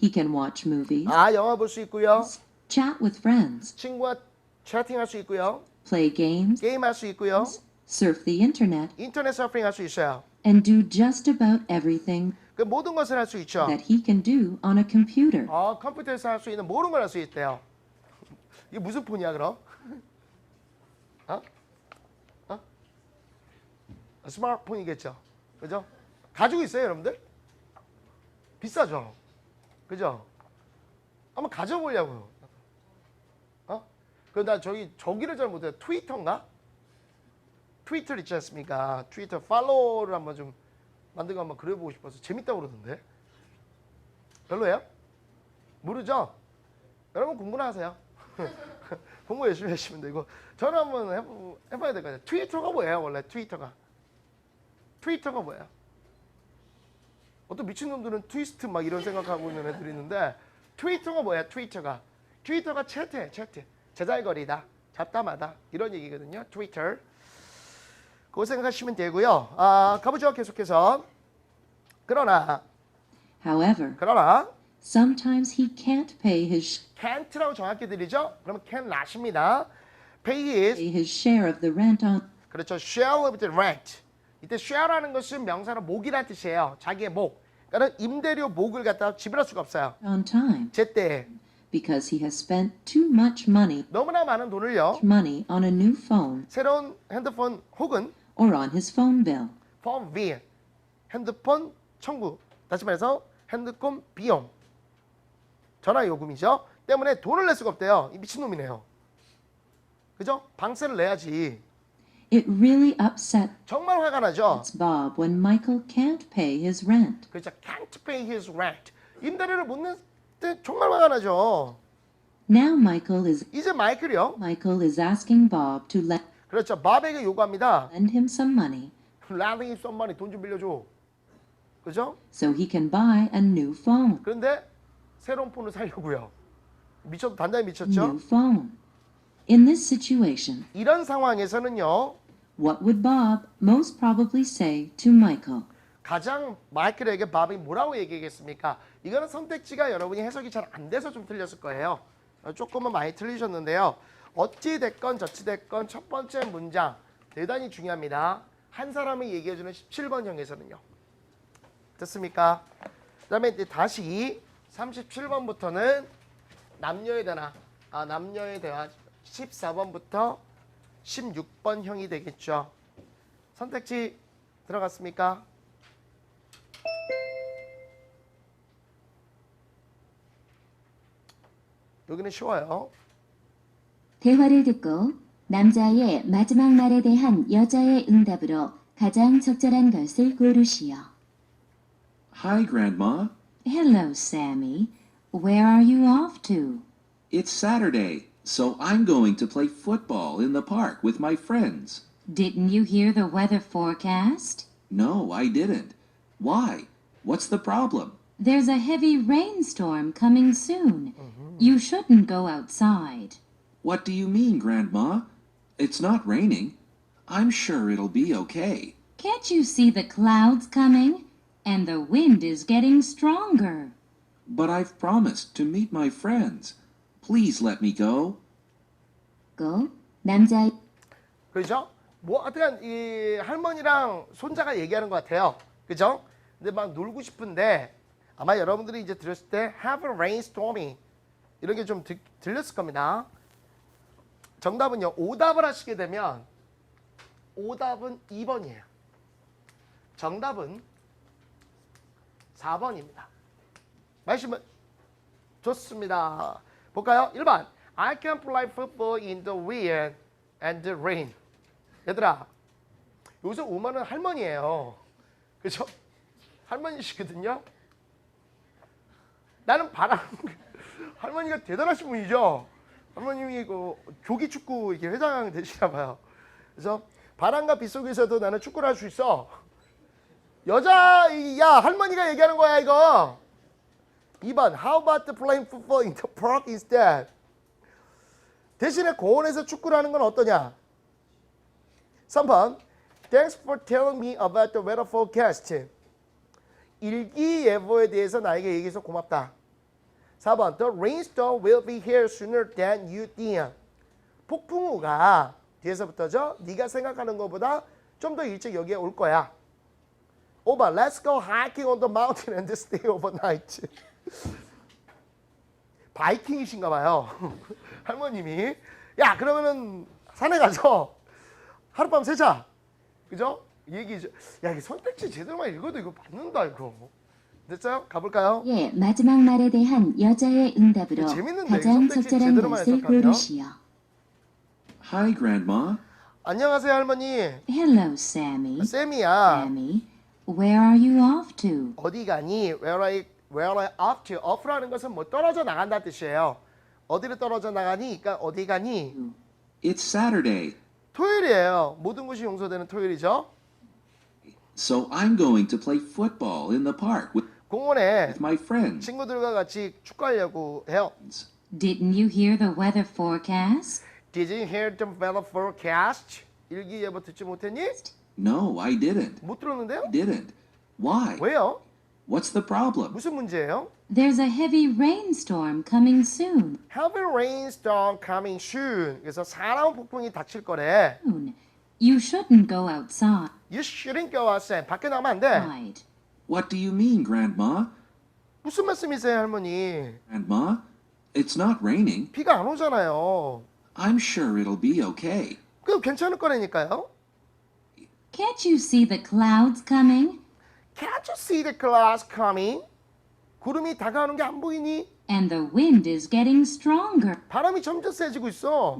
Speaker 4: he can watch movies,
Speaker 1: 영화 볼 수 있고요.
Speaker 4: chat with friends,
Speaker 1: 친구와 채팅할 수 있고요.
Speaker 4: play games,
Speaker 1: 게임할 수 있고요.
Speaker 4: surf the internet,
Speaker 1: 인터넷 서핑할 수 있어요.
Speaker 4: and do just about everything
Speaker 1: 그 모든 것을 할 수 있죠.
Speaker 4: that he can do on a computer.
Speaker 1: 컴퓨터에서 할 수 있는 모든 걸 할 수 있대요. 이게 무슨 폰이야 그럼? 스마트폰이겠죠. 그죠? 가지고 있어요 여러분들? 비싸죠. 그죠? 한번 가져보려고요. 나 저기를 잘 못해요. 트위터인가? 트위터 있지 않습니까? 트위터 팔로우를 한번 좀 만들고 한번 그려보고 싶어서 재밌다고 그러던데. 별로예요? 모르죠? 여러분 공부나 하세요. 공부 열심히 하시면 되고. 저는 한번 해봐야 될 것 같아요. 트위터가 뭐예요 원래 트위터가 뭐예요? 어떤 미친놈들은 트위스트 막 이런 생각하고 있는 애들이 있는데 트위터가 뭐야? 트위터가 채트 제잘거리다 잡담하다 이런 얘기거든요. 트위터 그거 생각하시면 되고요. 가보죠 계속해서. 그러나
Speaker 4: However, sometimes he can't pay
Speaker 1: can't라고 정확히 들리죠? 그러면 can not입니다. pay
Speaker 4: his share of the rent on
Speaker 1: 그렇죠. share of the rent. 이때 share라는 것은 명사로 목이라는 뜻이에요. 자기의 목. 그러니까 임대료 목을 갖다가 지불할 수가 없어요.
Speaker 4: time
Speaker 1: 제때
Speaker 4: because he has spent too much money
Speaker 1: 너무나 많은 돈을요.
Speaker 4: on a new phone
Speaker 1: 새로운 핸드폰 혹은
Speaker 4: or on his phone bill.
Speaker 1: 폰 비ll 핸드폰 청구. 다시 말해서 핸드폰 비용. 전화 요금이죠. 때문에 돈을 낼 수가 없대요. 이 미친놈이네요. 그죠? 방세를 내야지.
Speaker 4: It really upsets
Speaker 1: 정말 화가 나죠.
Speaker 4: Bob when Michael can't pay his rent.
Speaker 1: 그렇죠. Can't pay his rent. 임대료를 못 낼 때 정말 화가 나죠.
Speaker 4: Now Michael
Speaker 1: 이제 마이클이요.
Speaker 4: is asking Bob to
Speaker 1: 그렇죠. 밥에게 요구합니다.
Speaker 4: lend him some money
Speaker 1: 란딩이 썸머니 돈 좀 빌려줘. 그죠?
Speaker 4: so he can buy a new phone.
Speaker 1: 그런데 새로운 폰을 사려고요. 단단히 미쳤죠?
Speaker 4: New phone. In this situation,
Speaker 1: 이런 상황에서는요.
Speaker 4: what would Bob most probably say to Michael?
Speaker 1: 가장 마이클에게 밥이 뭐라고 얘기하겠습니까? 이거는 선택지가 여러분이 해석이 잘 안 돼서 좀 틀렸을 거예요. 조금은 많이 틀리셨는데요. 어찌 됐건 저찌 됐건 첫 번째 문장 대단히 중요합니다. 한 사람이 얘기해주는 17번형에서는요. 됐습니까? 그 다음에 이제 다시 37번부터는 남녀의 대화 14번부터 16번형이 되겠죠. 선택지 들어갔습니까? 여기는 쉬워요.
Speaker 2: 대화를 듣고 남자의 마지막 말에 대한 여자의 응답으로 가장 적절한 것을 고르시오.
Speaker 3: Hi, Grandma.
Speaker 2: Hello, Sammy. Where are you off to?
Speaker 3: It's Saturday, so I'm going to play football in the park with my friends.
Speaker 2: Didn't you hear the weather forecast?
Speaker 3: No, I didn't. Why? What's the problem?
Speaker 2: There's a heavy rainstorm coming soon. You shouldn't go outside.
Speaker 3: What do you mean, Grandma? It's not raining. I'm sure it'll be okay.
Speaker 2: Can't you see the clouds coming? And the wind is getting stronger.
Speaker 3: But I've promised to meet my friends. Please let me go.
Speaker 2: Go. 남자
Speaker 1: 그죠? 뭐 하여튼 이 할머니랑 손자가 얘기하는 것 같아요. 그죠? 근데 막 놀고 싶은데 아마 여러분들이 이제 들었을 때 have a rainstorming 이런 게 좀 들렸을 겁니다. 정답은요. 오답을 하시게 되면 오답은 2번이에요. 정답은 4번입니다. 말씀은 좋습니다. 볼까요? 1번 I can play football in the wind and the rain. 얘들아 여기서 우마는 할머니예요. 그죠? 할머니시거든요. 나는 할머니가 대단하신 분이죠. 할머님이 그 조기 축구 이렇게 회장 되시나 봐요. 그래서 바람과 빗 속에서도 나는 축구를 할 수 있어. 야 할머니가 얘기하는 거야 이거. 2번 How about playing football in the park instead? 대신에 공원에서 축구를 하는 건 어떠냐? 3번 Thanks for telling me about the weather forecast. 일기예보에 대해서 나에게 얘기해서 고맙다. 4번 The rainstorm will be here sooner than you think. 폭풍우가 뒤에서부터죠. 네가 생각하는 것보다 좀 더 일찍 여기에 올 거야. 오바, let's go hiking on the mountain and stay overnight. 바이킹이신가 봐요. 할머님이. 야, 그러면은 산에 가서 하룻밤 새자. 그죠? 얘기죠. 야, 이게 선택지 제대로만 읽어도 이거 맞는다, 이거. 됐어요? 가볼까요?
Speaker 2: 예, 마지막 말에 대한 여자의 응답으로
Speaker 1: 재밌는데,
Speaker 2: 가장
Speaker 1: 선택지
Speaker 2: 적절한
Speaker 1: 제대로만
Speaker 2: 것을
Speaker 1: 해석하면?
Speaker 2: 고르시오.
Speaker 3: Hi, Grandma.
Speaker 1: 안녕하세요, 할머니.
Speaker 2: Hello, Sammy.
Speaker 1: 쌤이야.
Speaker 2: Sammy, where are you off to?
Speaker 1: 어디 가니? Where I off to? off라는 것은 뭐 떨어져 나간다 뜻이에요. 어디를 떨어져 나가니? 그러니까 어디 가니?
Speaker 3: It's Saturday,
Speaker 1: 토요일이에요. 모든 것이 용서되는 토요일이죠.
Speaker 3: so I'm going to play football in the park with
Speaker 1: 공원에
Speaker 3: my friends.
Speaker 1: 친구들과 같이 축구하려고 해요.
Speaker 2: Didn't you hear the weather forecast?
Speaker 1: Did you hear the weather forecast? 일기예보 듣지 못했니?
Speaker 3: No, I didn't.
Speaker 1: 못 들었는데요?
Speaker 3: Didn't. Why?
Speaker 1: 왜요?
Speaker 3: What's the problem?
Speaker 1: 무슨 문제예요?
Speaker 2: There's a heavy rainstorm coming soon.
Speaker 1: Heavy rainstorm coming soon. 그래서 사나운 폭풍이 닥칠 거래.
Speaker 2: You shouldn't go outside.
Speaker 1: You shouldn't go outside. 밖에 나가면 안 돼.
Speaker 3: What do you mean, Grandma?
Speaker 1: 무슨 말씀이세요, 할머니?
Speaker 3: Grandma, it's not raining.
Speaker 1: 비가 안 오잖아요.
Speaker 3: I'm sure it'll be okay.
Speaker 1: 그 괜찮을 거라니까요.
Speaker 2: Can't you see the clouds coming?
Speaker 1: Can't you see the clouds coming? 구름이 다가오는 게 안 보이니?
Speaker 2: And the wind is getting stronger.
Speaker 1: 바람이 점점 세지고 있어.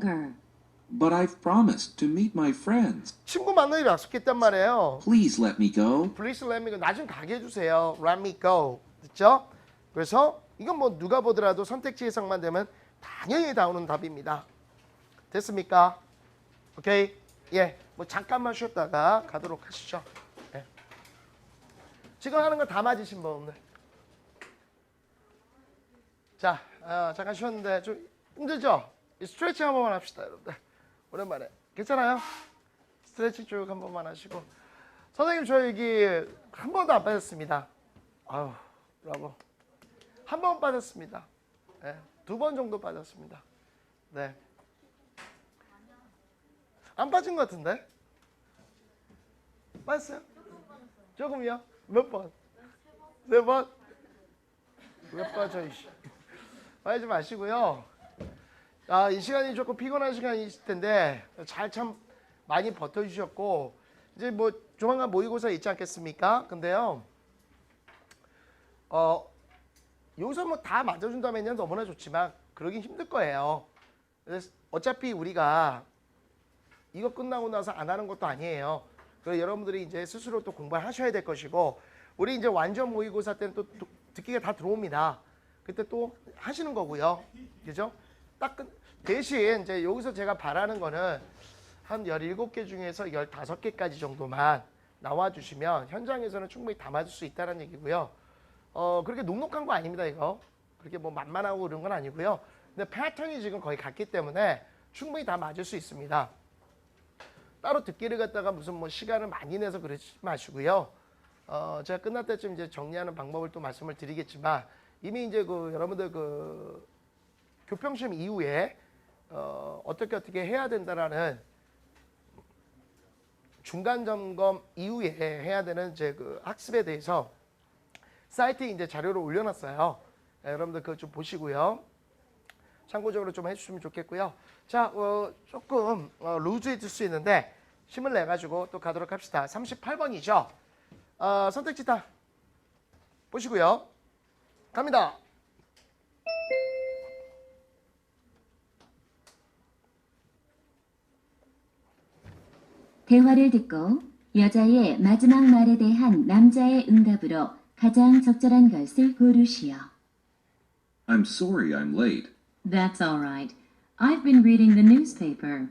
Speaker 3: But I've promised to meet my friends.
Speaker 1: 친구 만나기로 약속했단 말이에요.
Speaker 3: Please let me go.
Speaker 1: Please let me go. 나 좀 가게 해주세요. Let me go. 됐죠? 그래서 이건 뭐 누가 보더라도 선택지 해석만 되면 당연히 나오는 답입니다. 됐습니까? 오케이? 예, 뭐 잠깐만 쉬었다가 가도록 하시죠. 예. 지금 하는 거 다 맞으신 분 오늘. 자, 잠깐 쉬었는데 좀 힘들죠? 스트레칭 한 번만 합시다, 여러분들. 오랜만에. 괜찮아요? 스트레칭 쭉 한 번만 하시고. 선생님, 저 여기 한 번도 안 빠졌습니다. 아유, 라고. 한 번 빠졌습니다. 네, 2번 정도 빠졌습니다. 네. 안 빠진 것 같은데? 빠졌어요? 조금이요? 몇 번? 3번? 왜 빠져, 이씨. 빠지지 마시고요. 이 시간이 조금 피곤한 시간이실 텐데 잘 참 많이 버텨주셨고 이제 뭐 조만간 모의고사 있지 않겠습니까? 근데요, 여기서 뭐 다 맞아준다면요 너무나 좋지만 그러긴 힘들 거예요. 그래서 어차피 우리가 이거 끝나고 나서 안 하는 것도 아니에요. 그래서 여러분들이 이제 스스로 또 공부를 하셔야 될 것이고 우리 이제 완전 모의고사 때는 또 듣기가 다 들어옵니다. 그때 또 하시는 거고요. 그죠? 대신 이제 여기서 제가 바라는 거는 한 17개 중에서 15개까지 정도만 나와주시면 현장에서는 충분히 담아줄 수 있다는 얘기고요. 그렇게 녹록한 거 아닙니다, 이거. 그렇게 뭐 만만하고 그런 건 아니고요. 근데 패턴이 지금 거의 같기 때문에 충분히 다 맞을 수 있습니다. 따로 듣기를 갖다가 무슨 뭐 시간을 많이 내서 그러지 마시고요. 제가 끝날 때쯤 이제 정리하는 방법을 또 말씀을 드리겠지만 이미 이제 여러분들 교평시험 이후에 어떻게 해야 된다라는 중간 점검 이후에 해야 되는 이제 학습에 대해서 사이트에 이제 자료를 올려놨어요. 여러분들 그거 좀 보시고요. 참고적으로 좀 해주시면 좋겠고요. 자, 조금 루즈해질 수 있는데 힘을 내 가지고 또 가도록 합시다. 38번이죠. 선택지 다 보시고요. 갑니다.
Speaker 2: 대화를 듣고 여자의 마지막 말에 대한 남자의 응답으로 가장 적절한 것을 고르시오.
Speaker 3: I'm sorry I'm late.
Speaker 2: That's all right. I've been reading the newspaper.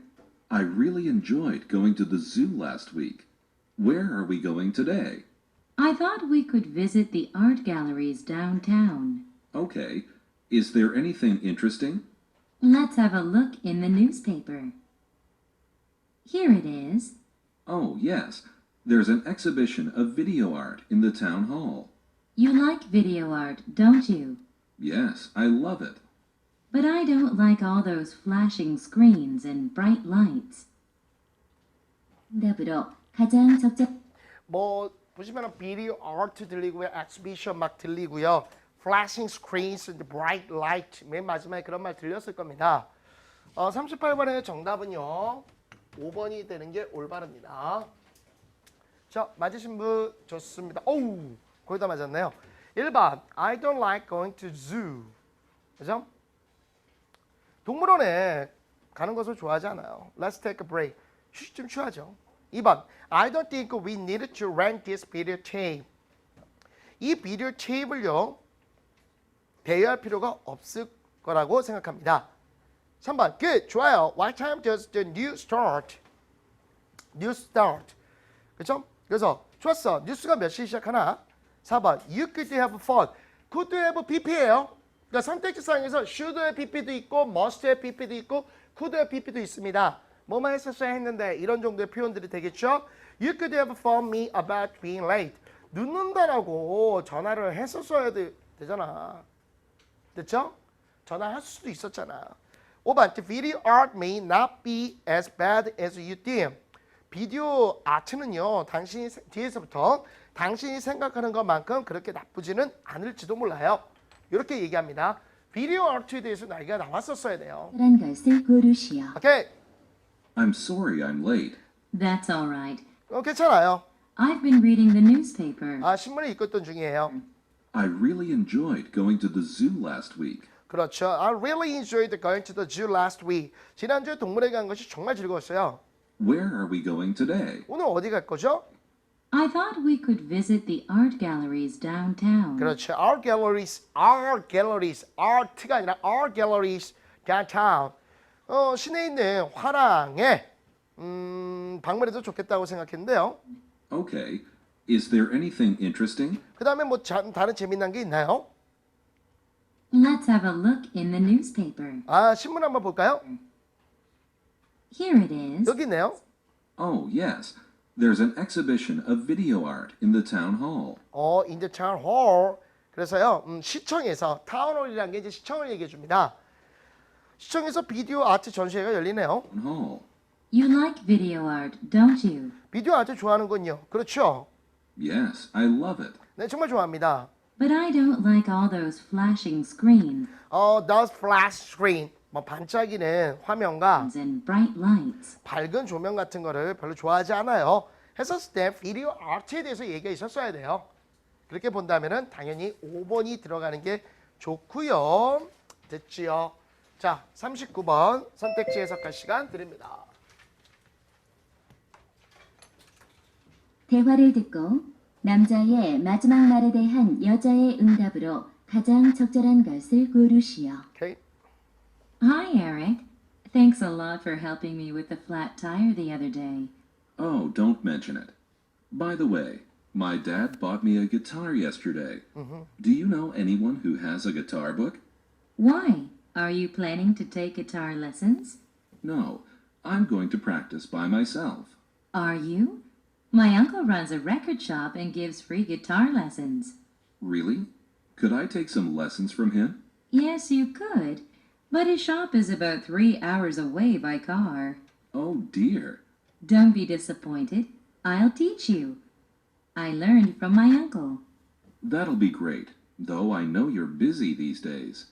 Speaker 3: I really enjoyed going to the zoo last week. Where are we going today?
Speaker 2: I thought we could visit the art galleries downtown.
Speaker 3: Okay. Is there anything interesting?
Speaker 2: Let's have a look in the newspaper. Here it is.
Speaker 3: Oh, yes. There's an exhibition of video art in the town hall.
Speaker 2: You like video art, don't you?
Speaker 3: Yes, I love it.
Speaker 2: But I don't like all those flashing screens and bright lights. 응답으로 가장 적절
Speaker 1: 뭐 보시면은 비디오 아트 들리고요, 엑스비션 막 들리고요, flashing screens, bright light 맨 마지막에 그런 말 들렸을 겁니다. 38번의 정답은요 5번이 되는 게 올바릅니다. 자, 맞으신 분 좋습니다. 오우, 거의 다 맞았네요. 1번 I don't like going to zoo. 그죠? 동물원에 가는 것을 좋아하지 않아요. Let's take a break. 휴식 좀 취하죠. 2번 I don't think we needed to rent this videotape. 이 비디오 테이프를요 대여할 필요가 없을 거라고 생각합니다. 3번 good, 좋아요. What time does the news start? News start. 그렇죠? 그래서 좋았어. 뉴스가 몇 시에 시작하나? 4번 you could have fun. could have pp예요. 그러니까 선택지상에서 should have pp도 있고 must have pp도 있고 could have pp도 있습니다. 뭐만 했었어야 했는데 이런 정도의 표현들이 되겠죠. You could have phoned me about being late. 늦는다라고 전화를 했었어야 되잖아. 됐죠? 전화할 수도 있었잖아. 5번 The video art may not be as bad as you think. 비디오 아트는요 당신이 뒤에서부터 당신이 생각하는 것만큼 그렇게 나쁘지는 않을지도 몰라요. 이렇게 얘기합니다. 비디오 아트에 대해서 나이가 나왔었어야 돼요.
Speaker 2: 적절한 것을 고르시오.
Speaker 1: 오케이.
Speaker 3: I'm sorry I'm late.
Speaker 4: That's all right.
Speaker 1: 괜찮아요.
Speaker 4: I've been reading the newspaper.
Speaker 1: 신문을 읽고 있던 중이에요.
Speaker 3: I really enjoyed going to the zoo last week.
Speaker 1: 그렇죠. I really enjoyed going to the zoo last week. 지난주에 동물에 간 것이 정말 즐거웠어요.
Speaker 3: Where are we going today?
Speaker 1: 오늘 어디 갈 거죠?
Speaker 4: I thought we could visit the art galleries downtown.
Speaker 1: 그렇죠. Art galleries, art가 아니라 art galleries downtown. 시내에 있는 화랑에 방문해도 좋겠다고 생각했는데요.
Speaker 3: Okay. Is there anything interesting?
Speaker 1: 그 다음에 뭐 다른 재미난 게 있나요?
Speaker 2: Let's have a look in the newspaper.
Speaker 1: 신문 한번 볼까요?
Speaker 2: Here it is.
Speaker 1: 여기 있네요.
Speaker 3: Oh, yes. There's an exhibition of video art in the town hall.
Speaker 1: in the town hall. 그래서요, 시청에서 타운홀이라는 게 이제 시청을 얘기해 줍니다. 시청에서 비디오 아트 전시회가 열리네요.
Speaker 3: Town hall.
Speaker 2: You like video art, don't you?
Speaker 1: 비디오 아트 좋아하는군요. 그렇죠.
Speaker 3: Yes, I love it.
Speaker 1: 네, 정말 좋아합니다.
Speaker 2: But I don't like all those flashing screens
Speaker 1: Those flash screen, 뭐 반짝이는 화면과
Speaker 2: and bright lights.
Speaker 1: 밝은 조명 같은 거를 별로 좋아하지 않아요. 했었을 때 비디오 아트에 대해서 얘기가 있었어야 돼요. 그렇게 본다면은 당연히 5번이 들어가는 게 좋고요. 됐지요. 자, 39번 선택지 해석할 시간 드립니다.
Speaker 2: 대화를 듣고 남자의 마지막 말에 대한 여자의 응답으로 가장 적절한 것을 고르시오.
Speaker 1: 오케이.
Speaker 4: Hi, Eric. Thanks a lot for helping me with the flat tire the other day.
Speaker 3: Oh, don't mention it. By the way, my dad bought me a guitar yesterday. Do you know anyone who has a guitar book?
Speaker 4: Why? Are you planning to take guitar lessons?
Speaker 3: No, I'm going to practice by myself.
Speaker 4: Are you? My uncle runs a record shop and gives free guitar lessons.
Speaker 3: Really? Could I take some lessons from him?
Speaker 4: Yes, you could. But his shop is about 3 hours away by car.
Speaker 3: Oh dear.
Speaker 4: Don't be disappointed. I'll teach you. I learned from my uncle.
Speaker 3: That'll be great, though I know you're busy these days.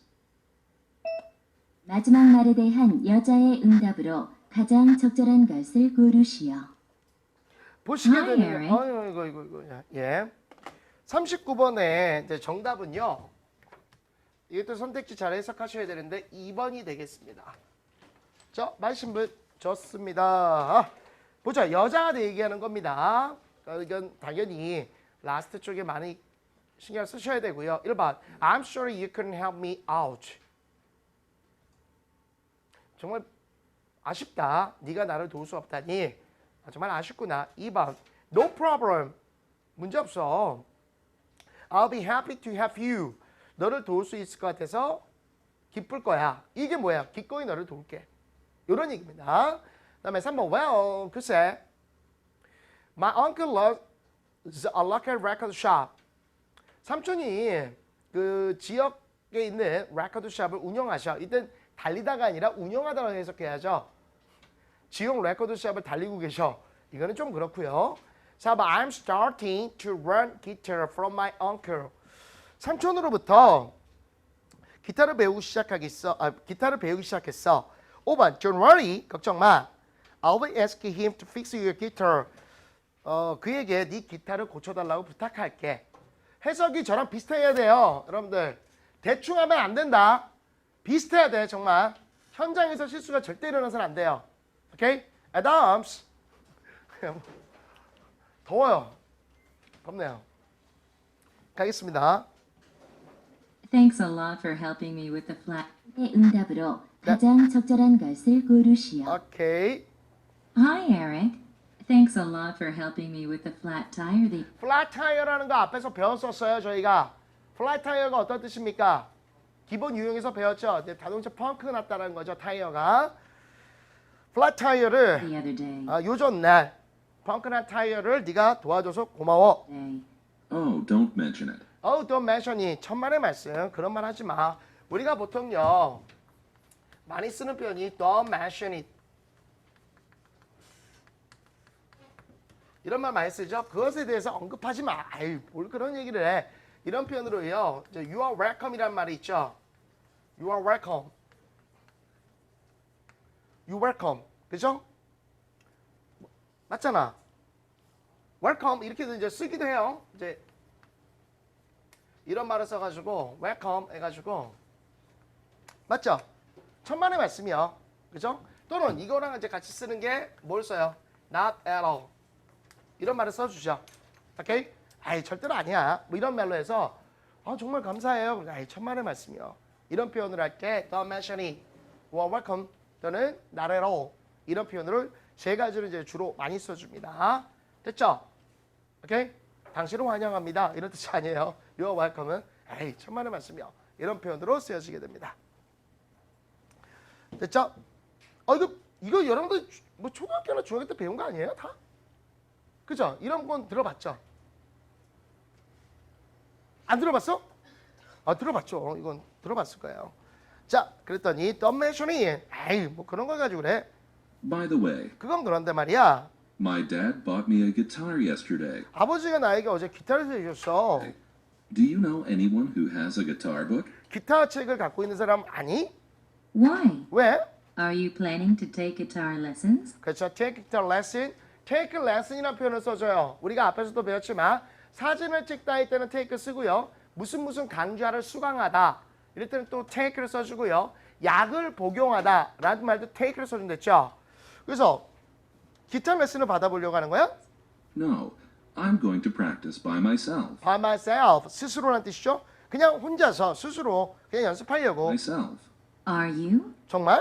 Speaker 2: 마지막 말에 대한 여자의 응답으로 가장 적절한 것을 고르시오.
Speaker 1: 보시게
Speaker 4: Hi,
Speaker 1: 되면
Speaker 4: Eric.
Speaker 1: 이거 예. 39번의 이제 정답은요. 이것도 선택지 잘 해석하셔야 되는데 2번이 되겠습니다. 자, 말씀 좋습니다. 보자, 여자가 얘기하는 겁니다. 이건 당연히 라스트 쪽에 많이 신경 쓰셔야 되고요. 1번 I'm sorry you couldn't help me out. 정말 아쉽다. 네가 나를 도울 수 없다니. 정말 아쉽구나. 2번 No problem. 문제 없어. I'll be happy to have you. 너를 도울 수 있을 것 같아서 기쁠 거야. 이게 뭐야? 기꺼이 너를 도울게. 이런 얘기입니다. 그다음에 3번 Well, 글쎄. My uncle loves a local record shop. 삼촌이 그 지역에 있는 레코드 샵을 운영하셔. 이땐 달리다가 아니라 운영하다라고 해석해야죠. 지역 레코드 샵을 달리고 계셔. 이거는 좀 그렇고요. 자, but I'm starting to learn guitar from my uncle. 삼촌으로부터 기타를 배우기 시작했어. 5번, don't worry, 걱정 마. I will ask him to fix your guitar. 그에게 네 기타를 고쳐달라고 부탁할게. 해석이 저랑 비슷해야 돼요. 여러분들 대충 하면 안 된다. 비슷해야 돼 정말. 현장에서 실수가 절대 일어나서는 안 돼요. 오케이? Adams. 더워요. 덥네요. 가겠습니다.
Speaker 2: Thanks a lot for helping me with the flat. 의 응답으로 가장 적절한 것을 고르시오.
Speaker 1: 오케이.
Speaker 2: Hi, Eric. Thanks a lot for helping me with the flat tire.
Speaker 1: 플랫 타이어라는 거 앞에서 배웠었어요 저희가. 플랫 타이어가 어떤 뜻입니까? 기본 유형에서 배웠죠. 자동차 펑크가 났다는 거죠 타이어가. 플랫 타이어를
Speaker 2: The other day.
Speaker 1: 요전 날 펑크난 타이어를 네가 도와줘서 고마워.
Speaker 2: Day.
Speaker 3: Oh, don't mention it.
Speaker 1: don't mention it. 천만의 말씀. 그런 말 하지 마. 우리가 보통요 많이 쓰는 표현이 don't mention it. 이런 말 많이 쓰죠. 그것에 대해서 언급하지 마. 아유, 뭘 그런 얘기를 해. 이런 표현으로요. You are welcome이란 말이 있죠. You are welcome. You welcome. 그죠? 맞잖아. welcome 이렇게도 이제 쓰기도 해요. 이제 이런 말을 써가지고 welcome 해가지고 맞죠? 천만의 말씀이요. 그죠? 또는 이거랑 이제 같이 쓰는 게 뭘 써요? Not at all. 이런 말을 써주죠. 오케이? 아이 절대로 아니야. 뭐 이런 말로 해서 정말 감사해요. 아이 천만의 말씀이요. 이런 표현을 할 때 don't mention it, you are welcome 또는 not at all 이런 표현을 세 가지를 이제 주로 많이 써줍니다. 됐죠? 오케이? 당신을 환영합니다. 이런 뜻이 아니에요. you are welcome은 아이 천만의 말씀이요. 이런 표현으로 쓰여지게 됩니다. 됐죠? 이거 여러분들 뭐 초등학교나 중학교 때 배운 거 아니에요? 다? 그죠? 이런 건 들어봤죠? 안 들어봤어? 들어봤죠. 이건 들어봤을 거예요. 자, 그랬더니 don't mention it. 에이, 뭐 그런 걸 가지고 그래.
Speaker 3: By the way,
Speaker 1: 그건 그런데 말이야.
Speaker 3: my dad bought me a guitar yesterday.
Speaker 1: 아버지가 나에게 어제 기타를 사주셨어.
Speaker 3: Do you know anyone who has a guitar book?
Speaker 1: 기타 책을 갖고 있는 사람 아니?
Speaker 2: Why?
Speaker 1: 왜?
Speaker 2: Are you planning to take guitar lessons?
Speaker 1: 그렇죠. take guitar lesson. take lesson이라는 표현을 써줘요. 우리가 앞에서도 배웠지만 사진을 찍다 할 때는 take 쓰고요. 무슨 강좌를 수강하다 이럴 때는 또 take를 써주고요. 약을 복용하다 라는 말도 take를 써준댔죠. 그래서 기타 레슨을 받아보려고 하는 거야?
Speaker 3: No, I'm going to practice by myself.
Speaker 1: by myself. 스스로라는 뜻이죠. 그냥 혼자서 스스로 그냥 연습하려고.
Speaker 3: Myself.
Speaker 2: Are you?
Speaker 1: 정말?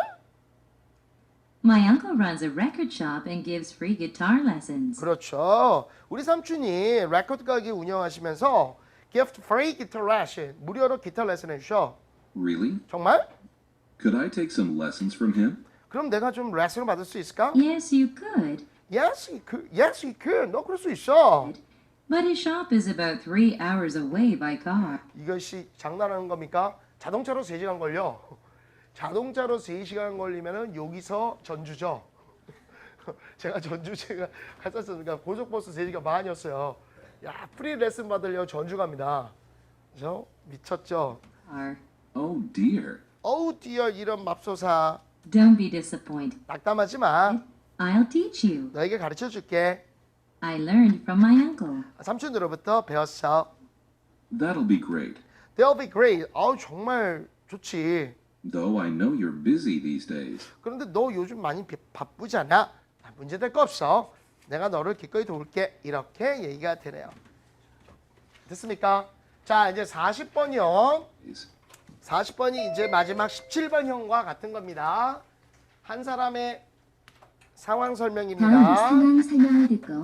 Speaker 2: My uncle runs a record shop and gives free guitar lessons.
Speaker 1: 그렇죠. 우리 삼촌이 레코드 가게 운영하시면서 gift free guitar lesson 무료로 기타 레슨 해주셔.
Speaker 3: Really?
Speaker 1: 정말?
Speaker 3: Could I take some lessons from him?
Speaker 1: 그럼 내가 좀 레슨을 받을 수 있을까?
Speaker 2: Yes, you could.
Speaker 1: Yes, you could. Yes, you could. 너 그럴 수 있어.
Speaker 2: But his shop is about 3 hours away by car.
Speaker 1: 이것이 장난하는 겁니까? 자동차로 3시간 걸려. 자동차로 3시간 걸리면은 여기서 전주죠. 제가 갔었으니까 고속버스 3시간 반이었어요. 야, 프리 레슨 받으려고 전주 갑니다. 그래서 미쳤죠.
Speaker 2: Car.
Speaker 3: Oh dear.
Speaker 1: 어우 디어 이런 맙소사.
Speaker 2: Don't be disappointed.
Speaker 1: 낙담하지 마.
Speaker 2: I'll teach you.
Speaker 1: 너에게 가르쳐 줄게.
Speaker 2: I learned from my uncle.
Speaker 1: 삼촌으로부터 배웠어.
Speaker 3: That'll be great.
Speaker 1: They'll be great. 정말 좋지.
Speaker 3: Though I know you're busy these days.
Speaker 1: 그런데 너 요즘 많이 바쁘잖아. 문제될 거 없어. 내가 너를 기꺼이 도울게. 이렇게 얘기가 되네요. 됐습니까? 자, 이제 40번이요. 40번이 이제 마지막 17번형과 같은 겁니다. 한 사람의 상황
Speaker 2: 다음
Speaker 1: 설명입니다.
Speaker 2: 상황 설명을 듣고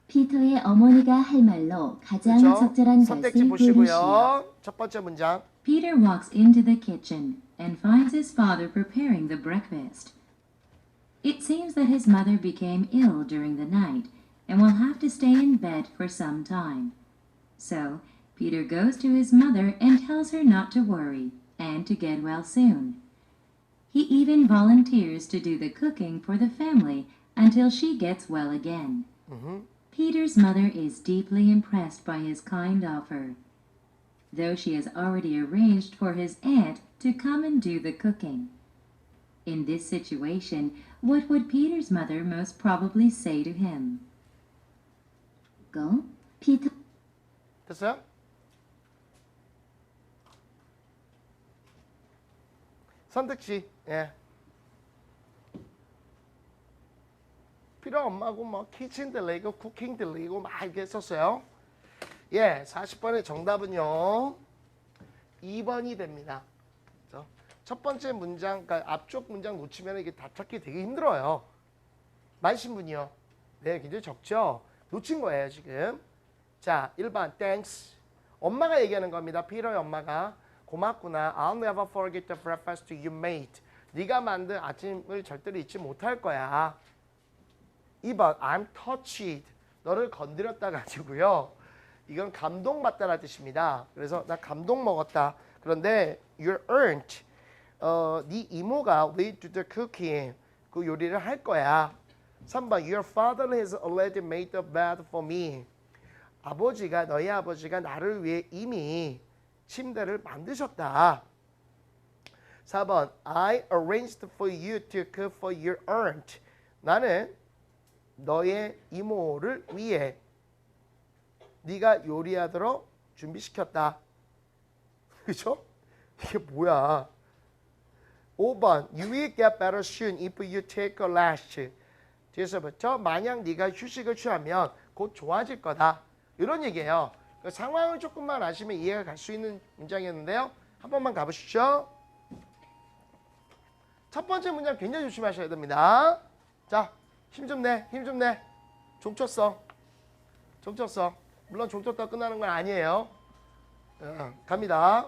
Speaker 2: 피터의 어머니가 할 말로 가장
Speaker 1: 그렇죠?
Speaker 2: 적절한
Speaker 1: 선택지
Speaker 2: 것을 고르시오.
Speaker 1: 보시고요. 첫 번째 문장.
Speaker 2: Peter walks into the kitchen and finds his father preparing the breakfast. It seems that his mother became ill during the night and will have to stay in bed for some time. So, Peter goes to his mother and tells her not to worry and to get well soon. He even volunteers to do the cooking for the family until she gets well again. Peter's mother is deeply impressed by his kind offer, though she has already arranged for his aunt to come and do the cooking. In this situation, what would Peter's mother most probably say to him? Go, Peter.
Speaker 1: 됐어요? 선택지. 예. 필요 엄마고 뭐 키친 들리고 쿠킹 들리고 막 이렇게 했었어요. 예, 40번의 정답은요. 2번이 됩니다. 그렇죠? 첫 번째 문장, 그러니까 앞쪽 문장 놓치면 이게 다 찾기 되게 힘들어요. 맞으신 분이요? 네, 굉장히 적죠? 놓친 거예요, 지금. 자, 1번, thanks. 엄마가 얘기하는 겁니다. 피터의 엄마가. 고맙구나. I'll never forget the breakfast you made. 네가 만든 아침을 절대로 잊지 못할 거야. 2번, I'm touched. 너를 건드렸다 가지고요. 이건 감동받다라는 뜻입니다. 그래서 나 감동 먹었다. 그런데 your aunt, 네 이모가 will do the cooking. 그 요리를 할 거야. 3번, your father has already made the bed for me. 아버지가, 너희 아버지가 나를 위해 이미 침대를 만드셨다. 4번, I arranged for you to cook for your aunt. 나는 너의 이모를 위해 네가 요리하도록 준비시켰다. 그죠? 이게 뭐야? 5번, you will get better soon if you take a rest. 뒤에서부터 만약 네가 휴식을 취하면 곧 좋아질 거다. 이런 얘기예요. 그 상황을 조금만 아시면 이해가 갈 수 있는 문장이었는데요. 한 번만 가보시죠. 첫 번째 문장 굉장히 조심하셔야 됩니다. 자, 힘 좀 내, 힘 좀 내. 종쳤어. 종쳤어. 물론 종쳤다 끝나는 건 아니에요. 갑니다.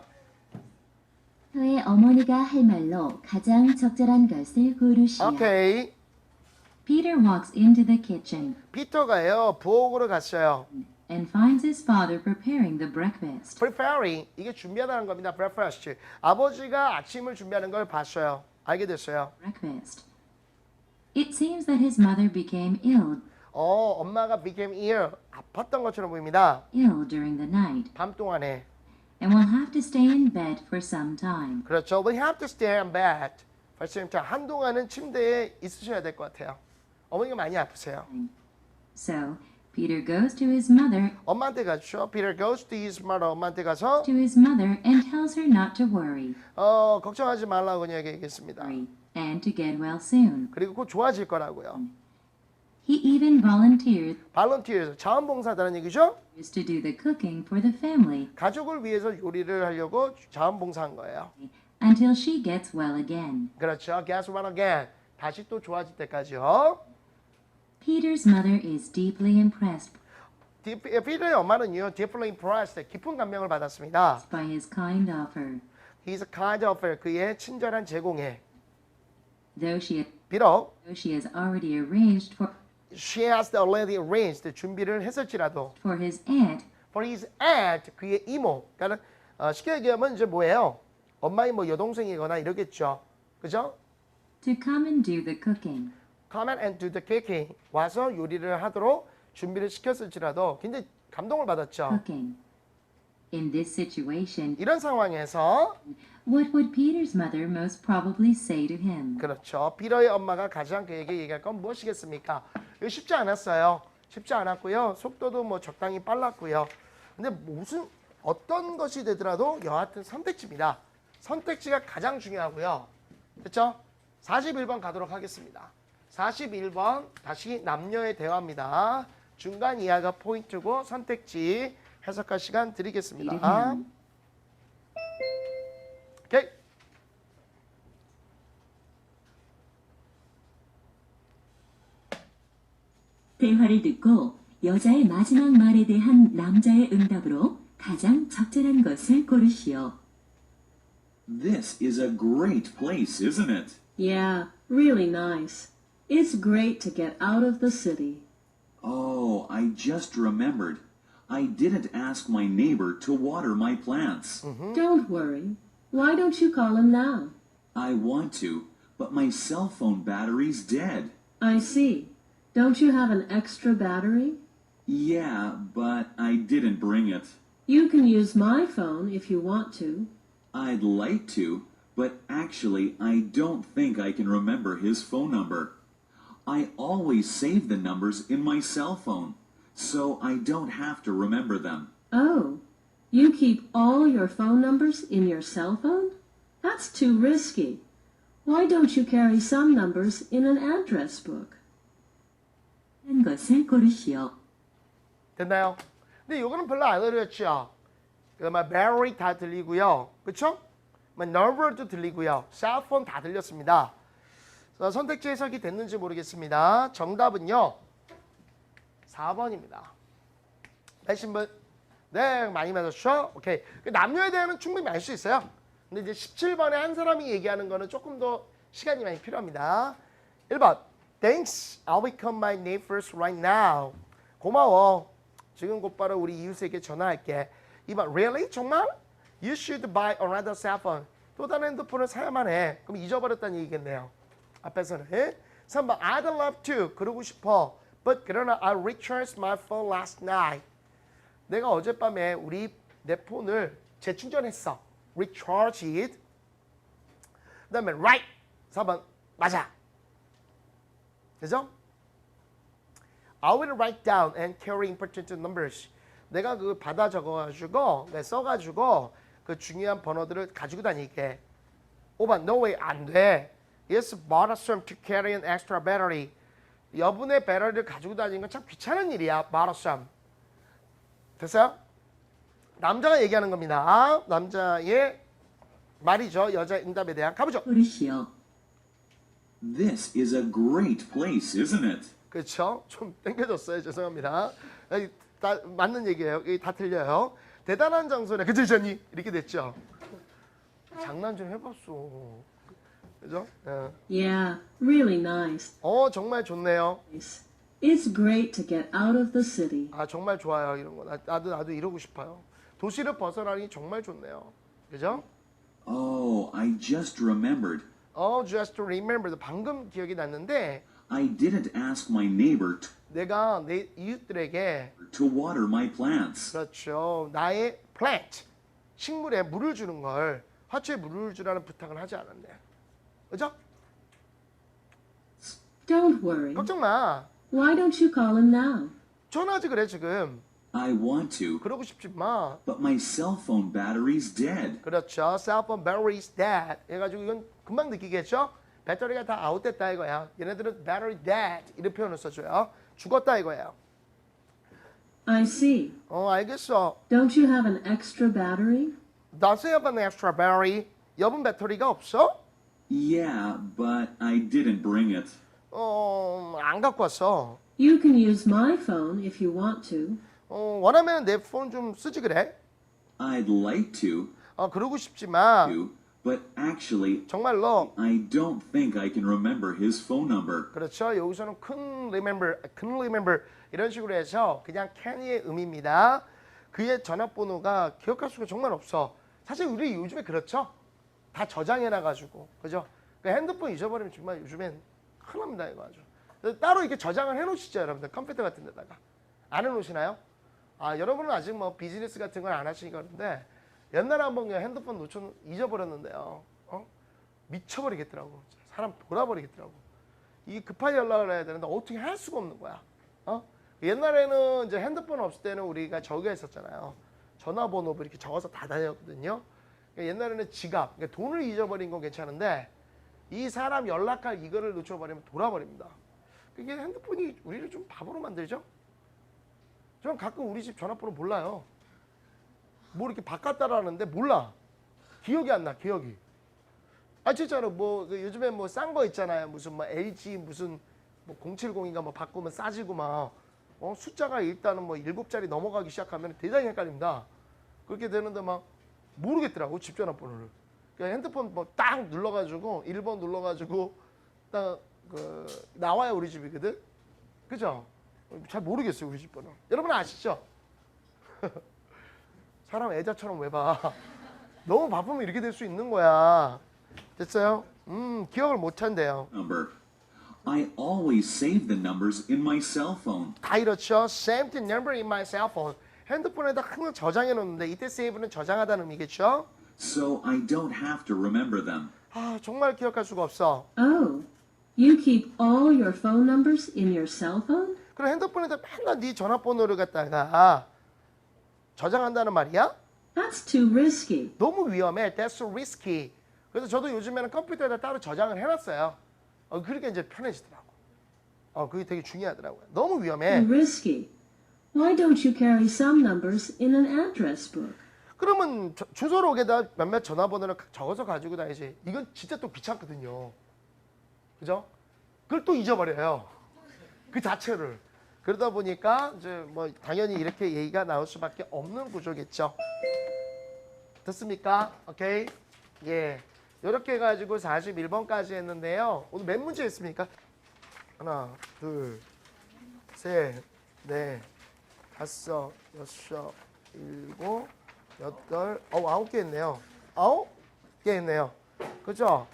Speaker 2: 너의 어머니가 할 말로 가장 적절한 것을 고르시오.
Speaker 1: 오케이.
Speaker 2: Peter walks into the kitchen
Speaker 1: 피터가요, 부엌으로 갔어요.
Speaker 2: and finds his father preparing the breakfast.
Speaker 1: Preparing, 이게 준비하다는 겁니다. Breakfast. 아버지가 아침을 준비하는 걸 봤어요. 알게 됐어요.
Speaker 2: Breakfast. It seems that his mother became ill
Speaker 1: 엄마가 became ill. 아팠던 것처럼 보입니다.
Speaker 2: during the night
Speaker 1: 밤 동안에.
Speaker 2: and will have to stay in bed for some time.
Speaker 1: 그렇죠. We have to stay in bed. 벌써부터 한동안은 침대에 있으셔야 될 것 같아요. 어머니가 많이 아프세요.
Speaker 2: So, Peter goes to his mother
Speaker 1: 엄마한테 가죠. Peter goes to his mother. 엄마한테 가서
Speaker 2: to his mother and tells her not to worry
Speaker 1: 걱정하지 말라고 그냥 얘기했습니다.
Speaker 2: and to get well soon.
Speaker 1: 그리고 곧 좋아질 거라고요.
Speaker 2: He even volunteers
Speaker 1: 발런티어에서 자원봉사다는 얘기죠.
Speaker 2: to do the cooking for the family
Speaker 1: 가족을 위해서 요리를 하려고 자원봉사한 거예요.
Speaker 2: until she gets well again.
Speaker 1: 그렇죠. Guess what again? 다시 또 좋아질 때까지요.
Speaker 2: Peter's mother is deeply impressed
Speaker 1: 피터의 엄마는요, deeply impressed, 깊은 감명을 받았습니다.
Speaker 2: by his kind offer,
Speaker 1: He's kind of 그의 친절한 제공에
Speaker 2: though she
Speaker 1: 비록
Speaker 2: has already arranged
Speaker 1: she has already arranged 준비를 했을지라도
Speaker 2: for his aunt
Speaker 1: for his aunt 그의 이모, 그러니까 쉽게 얘기하면 이제 뭐예요? 엄마의 뭐 여동생이거나 이러겠죠, 그죠?
Speaker 2: to come and do the cooking.
Speaker 1: Come and do the cooking. 와서 요리를 하도록 준비를 시켰을지라도 굉장히 감동을 받았죠.
Speaker 2: Cooking. In this situation,
Speaker 1: 이런 상황에서
Speaker 2: what would Peter's mother most probably say to him?
Speaker 1: 그렇죠. 피터의 엄마가 가장 그에게 얘기할 건 무엇이겠습니까? 이거 쉽지 않았어요. 쉽지 않았고요. 속도도 뭐 적당히 빨랐고요. 근데 어떤 것이 되더라도 여하튼 선택지입니다. 선택지가 가장 중요하고요. 됐죠? 41번 가도록 하겠습니다. 41번 다시 남녀의 대화입니다. 중간 이하가 포인트고 선택지 해석할 시간 드리겠습니다. 오케이.
Speaker 5: 대화를 듣고 여자의 마지막 말에 대한 남자의 응답으로 가장 적절한 것을 고르시오.
Speaker 6: This is a great place, isn't it?
Speaker 7: Yeah, really nice. It's great to get out of the city.
Speaker 6: Oh, I just remembered. I didn't ask my neighbor to water my plants.
Speaker 7: Don't worry. Why don't you call him now?
Speaker 6: I want to, but my cell phone battery's dead.
Speaker 7: I see. Don't you have an extra battery?
Speaker 6: Yeah, but I didn't bring it.
Speaker 7: You can use my phone if you want to.
Speaker 6: I'd like to, but actually, I don't think I can remember his phone number. I always save the numbers in my cell phone, so I don't have to remember them.
Speaker 7: Oh, you keep all your phone numbers in your cell phone? That's too risky. Why don't you carry some numbers in an address book?
Speaker 5: 한 것을 고르시오.
Speaker 1: 됐나요? 근데 이거는 별로 안 어렵죠. 그다음에 battery 다 들리고요. 그렇죠? number도 들리고요. cellphone 다 들렸습니다. 자, 선택지 해석이 됐는지 모르겠습니다. 정답은요. 4번입니다. 되신 분? 네, 많이 맞았죠? 오케이. 남녀에 대해서는 충분히 알 수 있어요. 근데 이제 17번에 한 사람이 얘기하는 거는 조금 더 시간이 많이 필요합니다. 1번. Thanks. I'll become my neighbors right now. 고마워. 지금 곧바로 우리 이웃에게 전화할게. 2번. Really? 정말? You should buy another cell phone. 또 다른 핸드폰을 사야만 해. 그럼 잊어버렸다는 얘기겠네요. 앞에서는. 3번. I'd love to. 그러고 싶어. But 그러나 I recharged my phone last night. 내가 어젯밤에 내 폰을 재충전했어. Recharge it. 그 다음에 right. 4번. 맞아. 그죠? I will write down and carry important numbers. 내가 그 받아 적어가지고 써가지고 그 중요한 번호들을 가지고 다니게. 5번. No way. 안 돼. It's bothersome to carry an extra battery. 여분의 배터리를 가지고 다니는 건 참 귀찮은 일이야. bothersome. 됐어요? 남자가 얘기하는 겁니다. 남자의 말이죠. 여자 응답에 대한. 가보죠.
Speaker 5: 고르시오.
Speaker 6: This is a great place, isn't it?
Speaker 1: 그렇죠? 좀 땡겨졌어요. 죄송합니다. 여기 다 맞는 얘기예요. 여기 다 틀려요. 대단한 장소네. 그치 전이 이렇게 됐죠. 장난 좀 해봤어. 그죠?
Speaker 7: Yeah, really nice.
Speaker 1: 정말 좋네요.
Speaker 7: It's great to get out of the city.
Speaker 1: 아 정말 좋아요 이런 거. 나도 이러고 싶어요. 도시를 벗어나니 정말 좋네요. 그죠?
Speaker 6: Oh, I just remembered.
Speaker 1: Just to remember. 방금 기억이 났는데
Speaker 6: I didn't ask my neighbor
Speaker 1: 내가 내 이웃들에게
Speaker 6: to water my plants.
Speaker 1: 그렇죠. 나의 plant 식물에 물을 주는 걸 화초에 물을 주라는 부탁을 하지 않았네. 그죠?
Speaker 7: Don't worry.
Speaker 1: 걱정 마.
Speaker 7: Why don't you call him now?
Speaker 1: 전화하지 그래 지금.
Speaker 6: I want to,
Speaker 1: 그러고 싶지 마.
Speaker 6: but my cell phone battery's dead.
Speaker 1: 그렇죠. Cell phone battery is dead. 해가지고 이건 금방 느끼겠죠? 배터리가 다 아웃됐다 이거야. 얘네들은 battery dead 이런 표현을 써줘요. 죽었다 이거예요.
Speaker 7: I see.
Speaker 1: 알겠어.
Speaker 7: Don't you have an extra battery?
Speaker 1: Does it have an extra battery? 여분 배터리가 없어?
Speaker 6: Yeah, but I didn't bring it.
Speaker 1: 안 갖고 왔어.
Speaker 7: You can use my phone if you want to.
Speaker 1: 원하면 내 폰 좀 쓰지 그래?
Speaker 6: I'd like to,
Speaker 1: 그러고 싶지만
Speaker 6: but actually,
Speaker 1: 정말로
Speaker 6: I don't think I can remember his phone number.
Speaker 1: 그렇죠. 여기서는 couldn't remember 이런 식으로 해서 그냥 can의 의미입니다. 그의 전화번호가 기억할 수가 정말 없어. 사실 우리 요즘에 그렇죠. 다 저장해놔가지고 그죠? 그 핸드폰 잊어버리면 정말 요즘엔 큰일 납니다 이거 아주. 따로 이렇게 저장을 해놓으시죠 여러분들 컴퓨터 같은 데다가. 안 해놓으시나요? 여러분은 아직 뭐 비즈니스 같은 걸 안 하시니까 그런데 옛날에 한번 그냥 핸드폰 잊어버렸는데요. 미쳐버리겠더라고. 사람 돌아버리겠더라고. 이게 급하게 연락을 해야 되는데 어떻게 할 수가 없는 거야. 옛날에는 이제 핸드폰 없을 때는 우리가 저기가 있었잖아요. 전화번호 이렇게 적어서 다 다녔거든요. 옛날에는 지갑, 그러니까 돈을 잊어버린 건 괜찮은데 이 사람 연락할 이거를 놓쳐버리면 돌아버립니다. 이게 핸드폰이 우리를 좀 바보로 만들죠? 저는 가끔 우리 집 전화번호 몰라요. 뭐 이렇게 바꿨다라는데 몰라. 기억이 안 나, 기억이. 진짜로 뭐 요즘에 뭐 싼 거 있잖아요. 무슨 뭐 LG 무슨 뭐 070인가 뭐 바꾸면 싸지고 막 숫자가 일단은 뭐 7자리 넘어가기 시작하면 대단히 헷갈립니다. 그렇게 되는데 막 모르겠더라고 집 전화번호를. 그러니까 핸드폰 뭐 딱 눌러가지고 1번 눌러가지고 딱 나와요 우리 집이거든. 그죠? 잘 모르겠어요 우리 집 번호. 여러분 아시죠? 사람 애자처럼 왜 봐? 너무 바쁘면 이렇게 될 수 있는 거야. 됐어요? 기억을 못 한대요.
Speaker 6: Number. I always save the numbers in my cell phone.
Speaker 1: 다 이렇죠. Save the number in my cell phone. 핸드폰에다 항상 저장해 놓는데 이때 save는 저장하다는 의미겠죠.
Speaker 6: So I don't have to remember them.
Speaker 1: 아, 정말 기억할 수가 없어.
Speaker 7: Oh, you keep all your phone numbers in your cell phone?
Speaker 1: 그럼 핸드폰에다 맨날 네 전화번호를 갖다가 저장한다는 말이야?
Speaker 7: That's too risky.
Speaker 1: 너무 위험해. That's so risky. 그래서 저도 요즘에는 컴퓨터에다 따로 저장을 해놨어요. 그러니까 이제 편해지더라고. 그게 되게 중요하더라고요. 너무 위험해.
Speaker 7: Too risky. Why don't you carry some numbers in an address book?
Speaker 1: 그러면 주소록에다 몇몇 전화번호를 적어서 가지고 다니지. 이건 진짜 또 귀찮거든요. 그죠? 그걸 또 잊어버려요. 그 자체를. 그러다 보니까 이제 뭐 당연히 이렇게 얘기가 나올 수밖에 없는 구조겠죠. 됐습니까? 오케이. 예. 이렇게 해가지고 41번까지 했는데요. 오늘 몇 문제 했습니까? 하나, 둘, 셋, 넷, 다섯, 여섯, 일곱, 여덟, 9개 했네요. 9개 했네요. 그죠?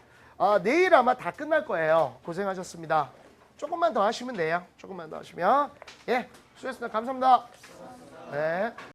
Speaker 1: 내일 아마 다 끝날 거예요. 고생하셨습니다. 조금만 더 하시면 돼요. 조금만 더 하시면. 예, 수고했습니다. 감사합니다. 네.